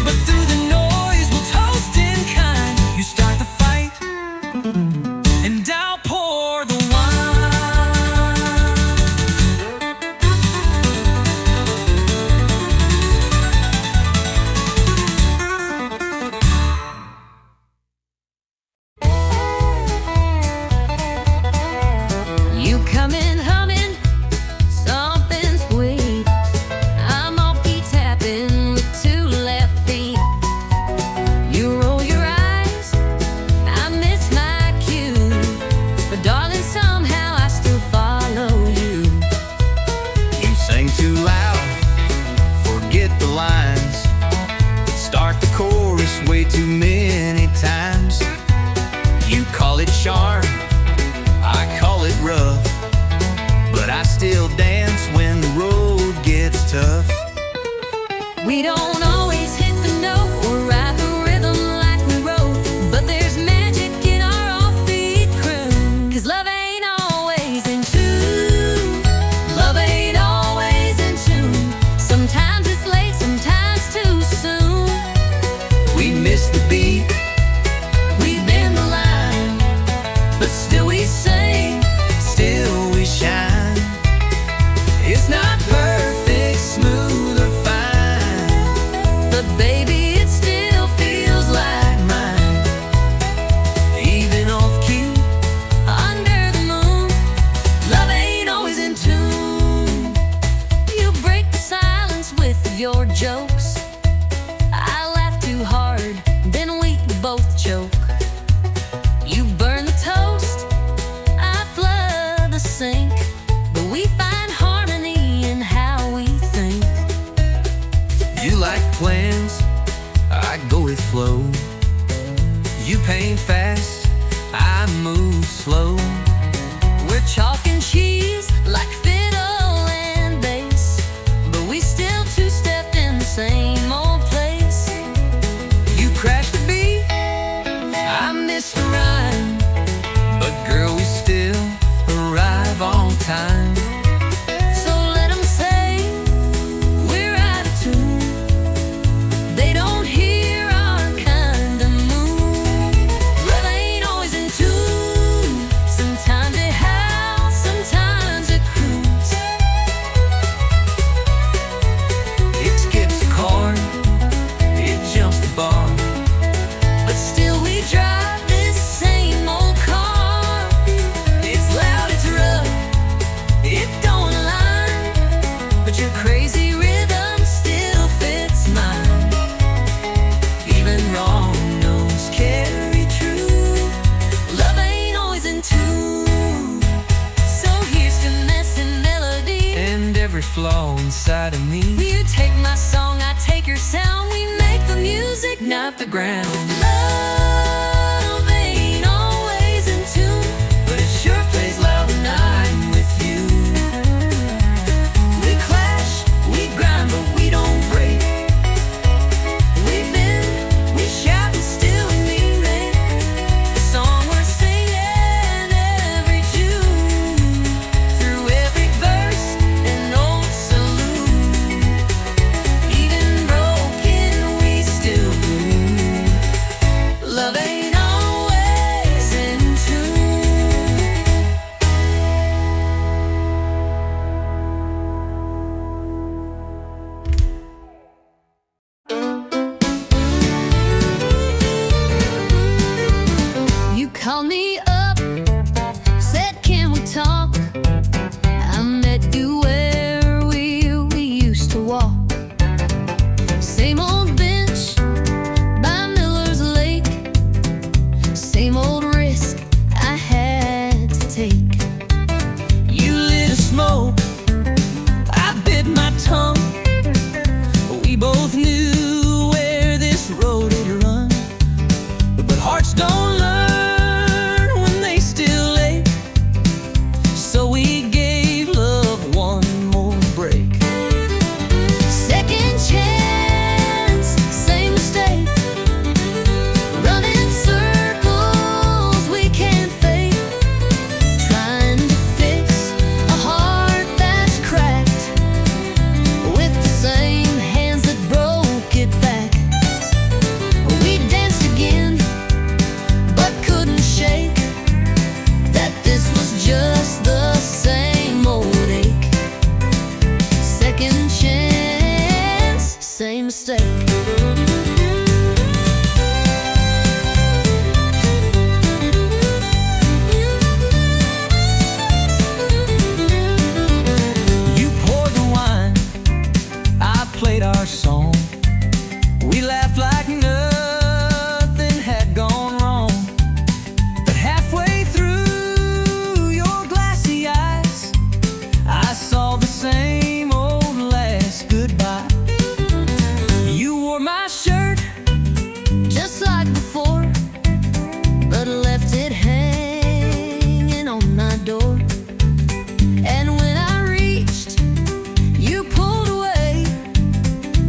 D: But through the noise, we'll toast in kind. You start the fight, and I'll pour the wine.
A: You come in humming something sweet. I'm off key tapping with 2 left feet. You roll your eyes, I miss my cue, but darling, somehow I still follow you.
C: You sing too loud, forget the lines. Start the chorus way too many times. You call it charm, I call it rough, but I still dance when the road gets tough.
A: We don't always hit the note or ride the rhythm like we wrote, but there's magic in our offbeat crew. 'Cause love ain't always in tune. Love ain't always in tune. Sometimes it's late, sometimes too soon.
C: We miss the beat,
A: We bend the line,
C: but still we sing, still we shine. It's not perfect, smooth or fine,
A: but baby, it still feels like mine.
C: even off key.
A: Under the moon, love ain't always in tune. You break the silence with your jokes. I laugh too hard, then we both choke. You burn the toast, I flood the sink, but we find harmony in how we think.
C: You like plans, I go with flow. You paint fast,
D: I move slow.
A: We're chalk and cheese like fiddle and bass, but we still two-stepped in the same old place.
D: You crash the beat, I miss the rhyme, but girl, we still arrive on time.
A: So let 'em say we're out of tune. They don't hear our kind of mood. Love ain't always in tune. Sometimes it howls, sometimes it cruise.
D: It skips the chord, it jumps the bar,
A: But still we drive this same old car. It's loud, it's rough, it don't align, but your crazy rhythm still fits mine.
D: even wrong notes carry true.
A: Love ain't always in tune. So here's to messing melody.
D: And every flaw inside of me,
A: You take my song, I take your sound. We make the music,
D: not the ground.
A: Love ain't always in tune,
D: But it sure plays loud when I'm with you.
A: we clash, we grind, but we don't break. We bend, we shout, and still we mean it. The song we're singing every June, through every verse and old salute. Even broken, we still bloom. Love ain't always in tune. You called me up, said, can we talk? I met you where we used to walk. Same old bench by Miller's Lake, same old risk I had to take.
D: You lit a smoke, I bit my tongue. We both knew where this road would run, but hearts don't learn when they still ache. So we gave love one more break.
A: Second chance, same mistake. Running circles we can't fake. Trying to fix a heart that's cracked with the same hands that broke it back. We danced again, but couldn't shake that this was just the same old ache. Second chance, same mistake.
D: You poured the wine, I played our song. We laughed like nothing had gone wrong. But halfway through your glassy eyes, I saw the same old last goodbye. You wore my shirt,
A: Just like before, but left it hanging on my door. And when I reached, you pulled away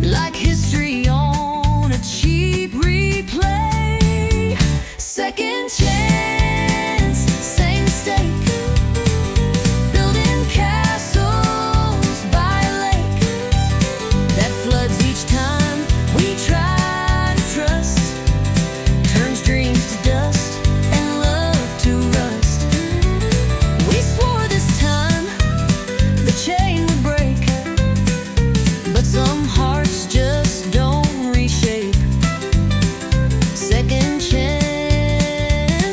A: like history on a cheap replay. Second chance, same mistake. Building castles by a lake that floods each time we try to trust. Turns dreams to dust and love to rust. We swore this time the chain would break, but some hearts just don't reshape. Second chance,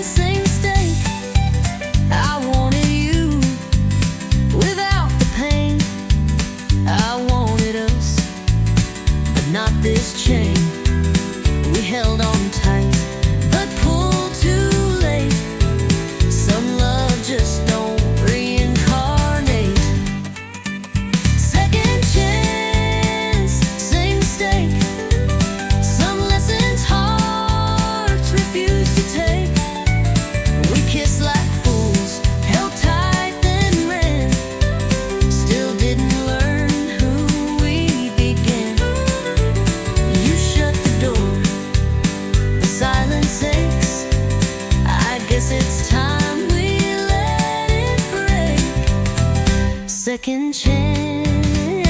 A: second chance.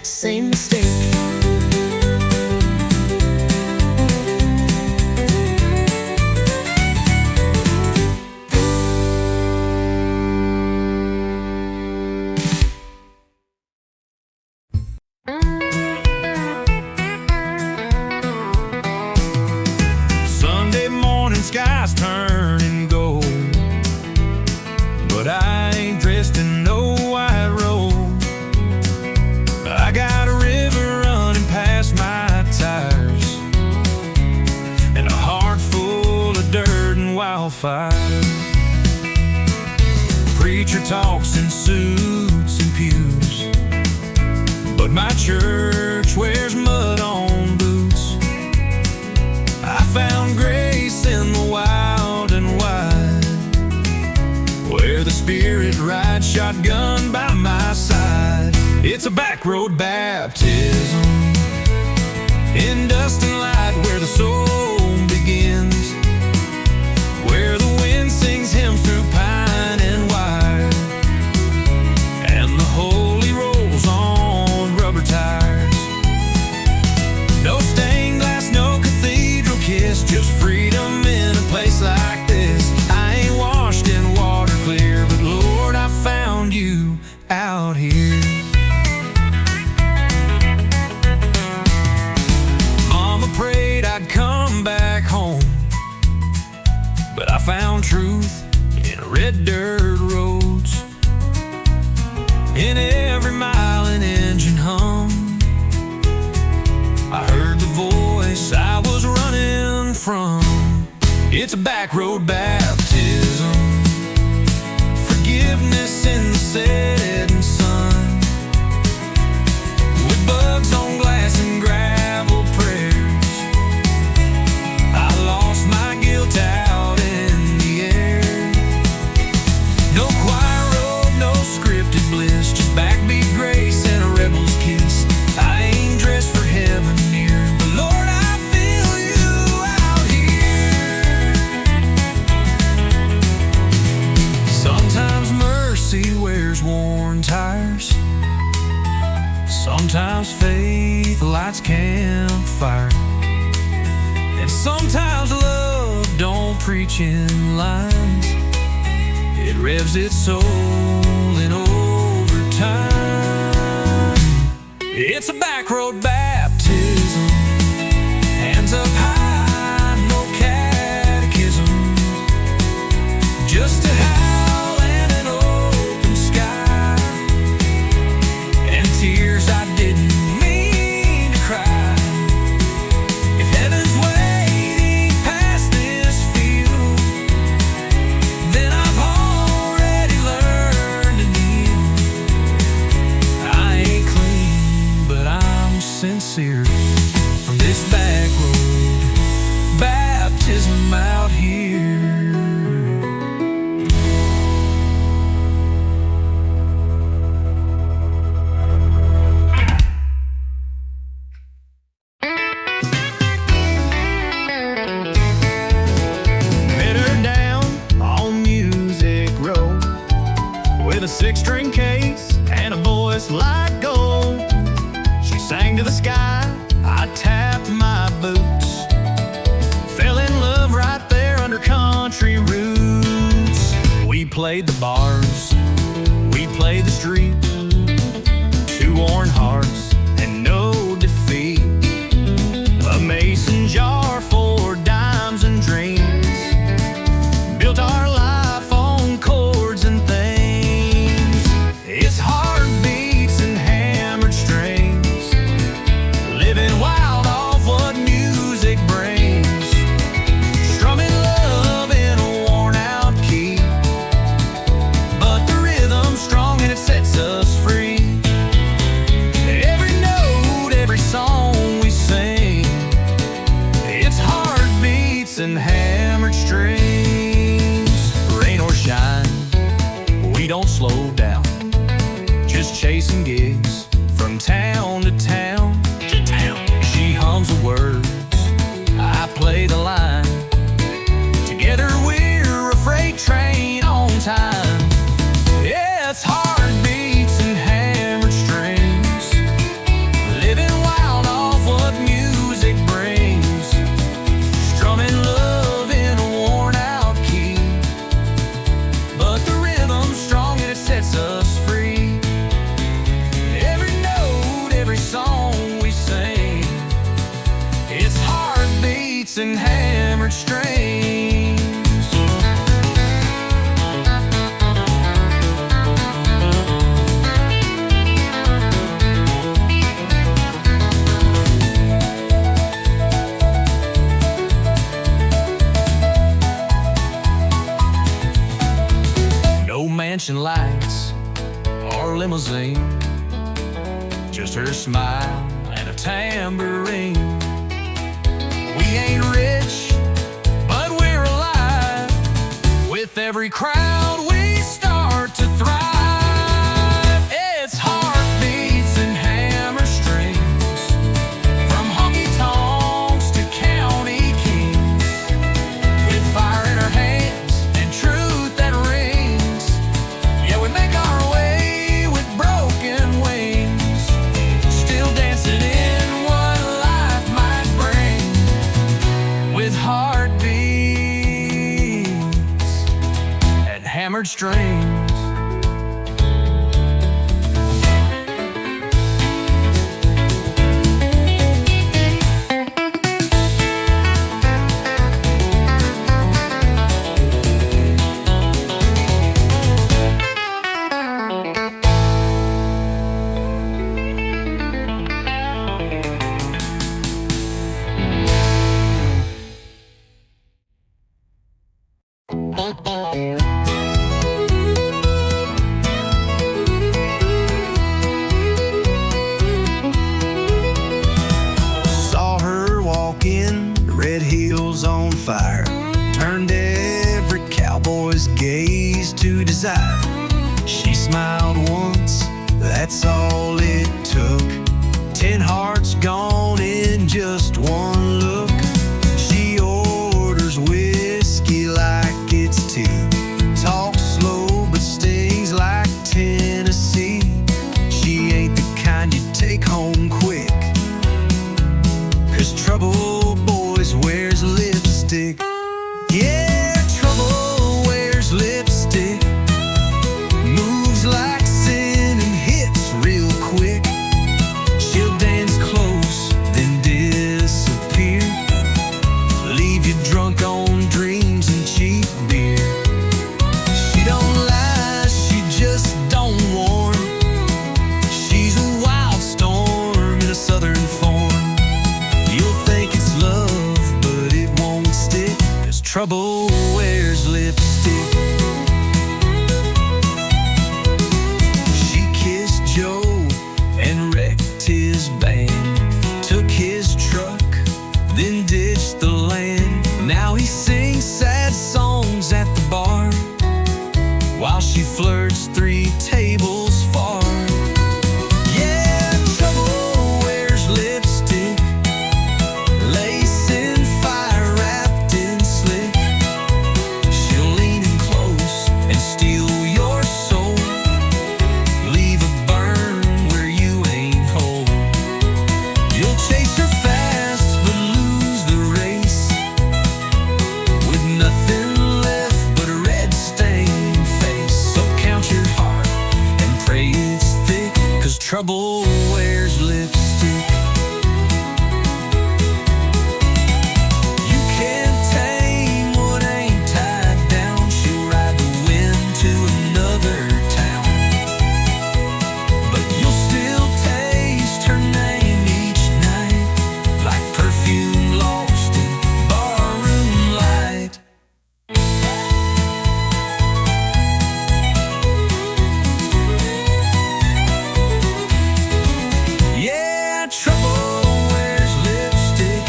A: Same mistake.
D: Sunday morning, skies turning gold, but I ain't dressed in no white robe. I got a river running past my tires, and a heart full of dirt and wildfire. Preacher talks in suits and pews, but my church wears mud on boots. I found grace in the wild and wide, where the Spirit rides shotgun by my side. It's a back road baptism in dust and light, where the soul begins, where the wind sings hymns through pine and wire, and the holy rolls on rubber tires. No stained glass, no cathedral kiss, just freedom in a place like this. I ain't washed in water clear, but Lord, I found you out here. Mama prayed I'd come back home, but I found truth in red dirt roads, in every mile an engine hum. I heard the voice I was running from. It's a back road baptism, forgiveness in the setting sun, with bugs on glass and gravel prayers. I lost my guilt out in the air. No choir robe, no scripted bliss, just backbeat grace and a rebel's kiss. I ain't dressed for heaven near, but Lord, I feel you out here. Sometimes mercy wears worn tires, sometimes faith lights campfire, and sometimes love don't preach in lines. It revs its soul in overtime. It's a back road baptism, hands up high, no catechism, just a howl and an open sky, and tears I didn't mean to cry. If heaven's waiting past this field, then I've already learned to kneel. I ain't clean, but I'm sincere from this back road baptism out here. Met her down on Music Row with a 6-string case and a voice like gold. She sang to the sky, I tapped my boots, fell in love right there under country roots. We played the bars, we played the street, 2 worn hearts and no defeat. A mason jar for dimes and dreams, built our life on chords and themes. It's heartbeats and hammered strings, living wild off what music brings, strumming love in a worn out key, but the rhythm's strong and it sets us free. Every note, every song we sing, it's heartbeats and hammered strings. Rain or shine, we don't slow down, just chasing gigs from town to town. She hums the words, I play the line. Together we're a freight train on time. and hammered strings. No mansion lights or limousine, just her smile and a tambourine. We ain't rich, but we're alive. With every crowd we start to thrive. It's heartbeats and hammer strings, from honky-tonks to county kings. With fire in our hands and truth that rings, yeah, we make our way with broken wings, still dancing in what life might bring. With heartbeats and hammered strings.
C: Saw her walk in, red heels on fire, turned every cowboy's gaze to desire. She smiled once, that's all it took. 10 hearts gone in just one look. She orders whiskey like it's tea, talks slow but stings like Tennessee. She ain't the kind you take home quick, 'cause trouble boys wears lipstick. Yeah, trouble wears lipstick, moves like sin and hits real quick. She'll dance close, then disappear, leave you drunk on dreams and cheap beer. She don't lie, she just don't warn. She's a wild storm in a southern form. You'll think it's love, but it won't stick, 'cause trouble wears lipstick. She kissed Joe and wrecked his band, took his truck, then ditched the land. Now he sings sad songs at the bar, while she flirts 3 tables far. Yeah, trouble wears lipstick, lace and fire wrapped in slick. She'll lean in close and steal your soul, leave a burn where you ain't whole. You'll chase her fast but lose the race, with nothing left but a red stained face. So count your heart and pray it's thick, 'cause trouble wears lipstick. You can't tame what ain't tied down. She'll ride the wind to another town, but you'll still taste her name each night, like perfume lost in barroom light. Yeah, trouble wears lipstick,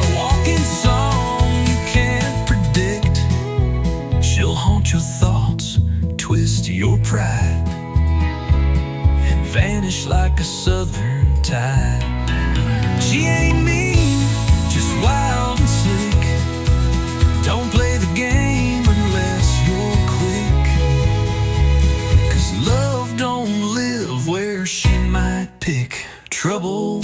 C: a walking song you can't predict. She'll haunt your thoughts, twist your pride, and vanish like a southern tide. She ain't mean, just wild and slick. Don't play the game unless you're quick, 'cause love don't live where she might pick. Trouble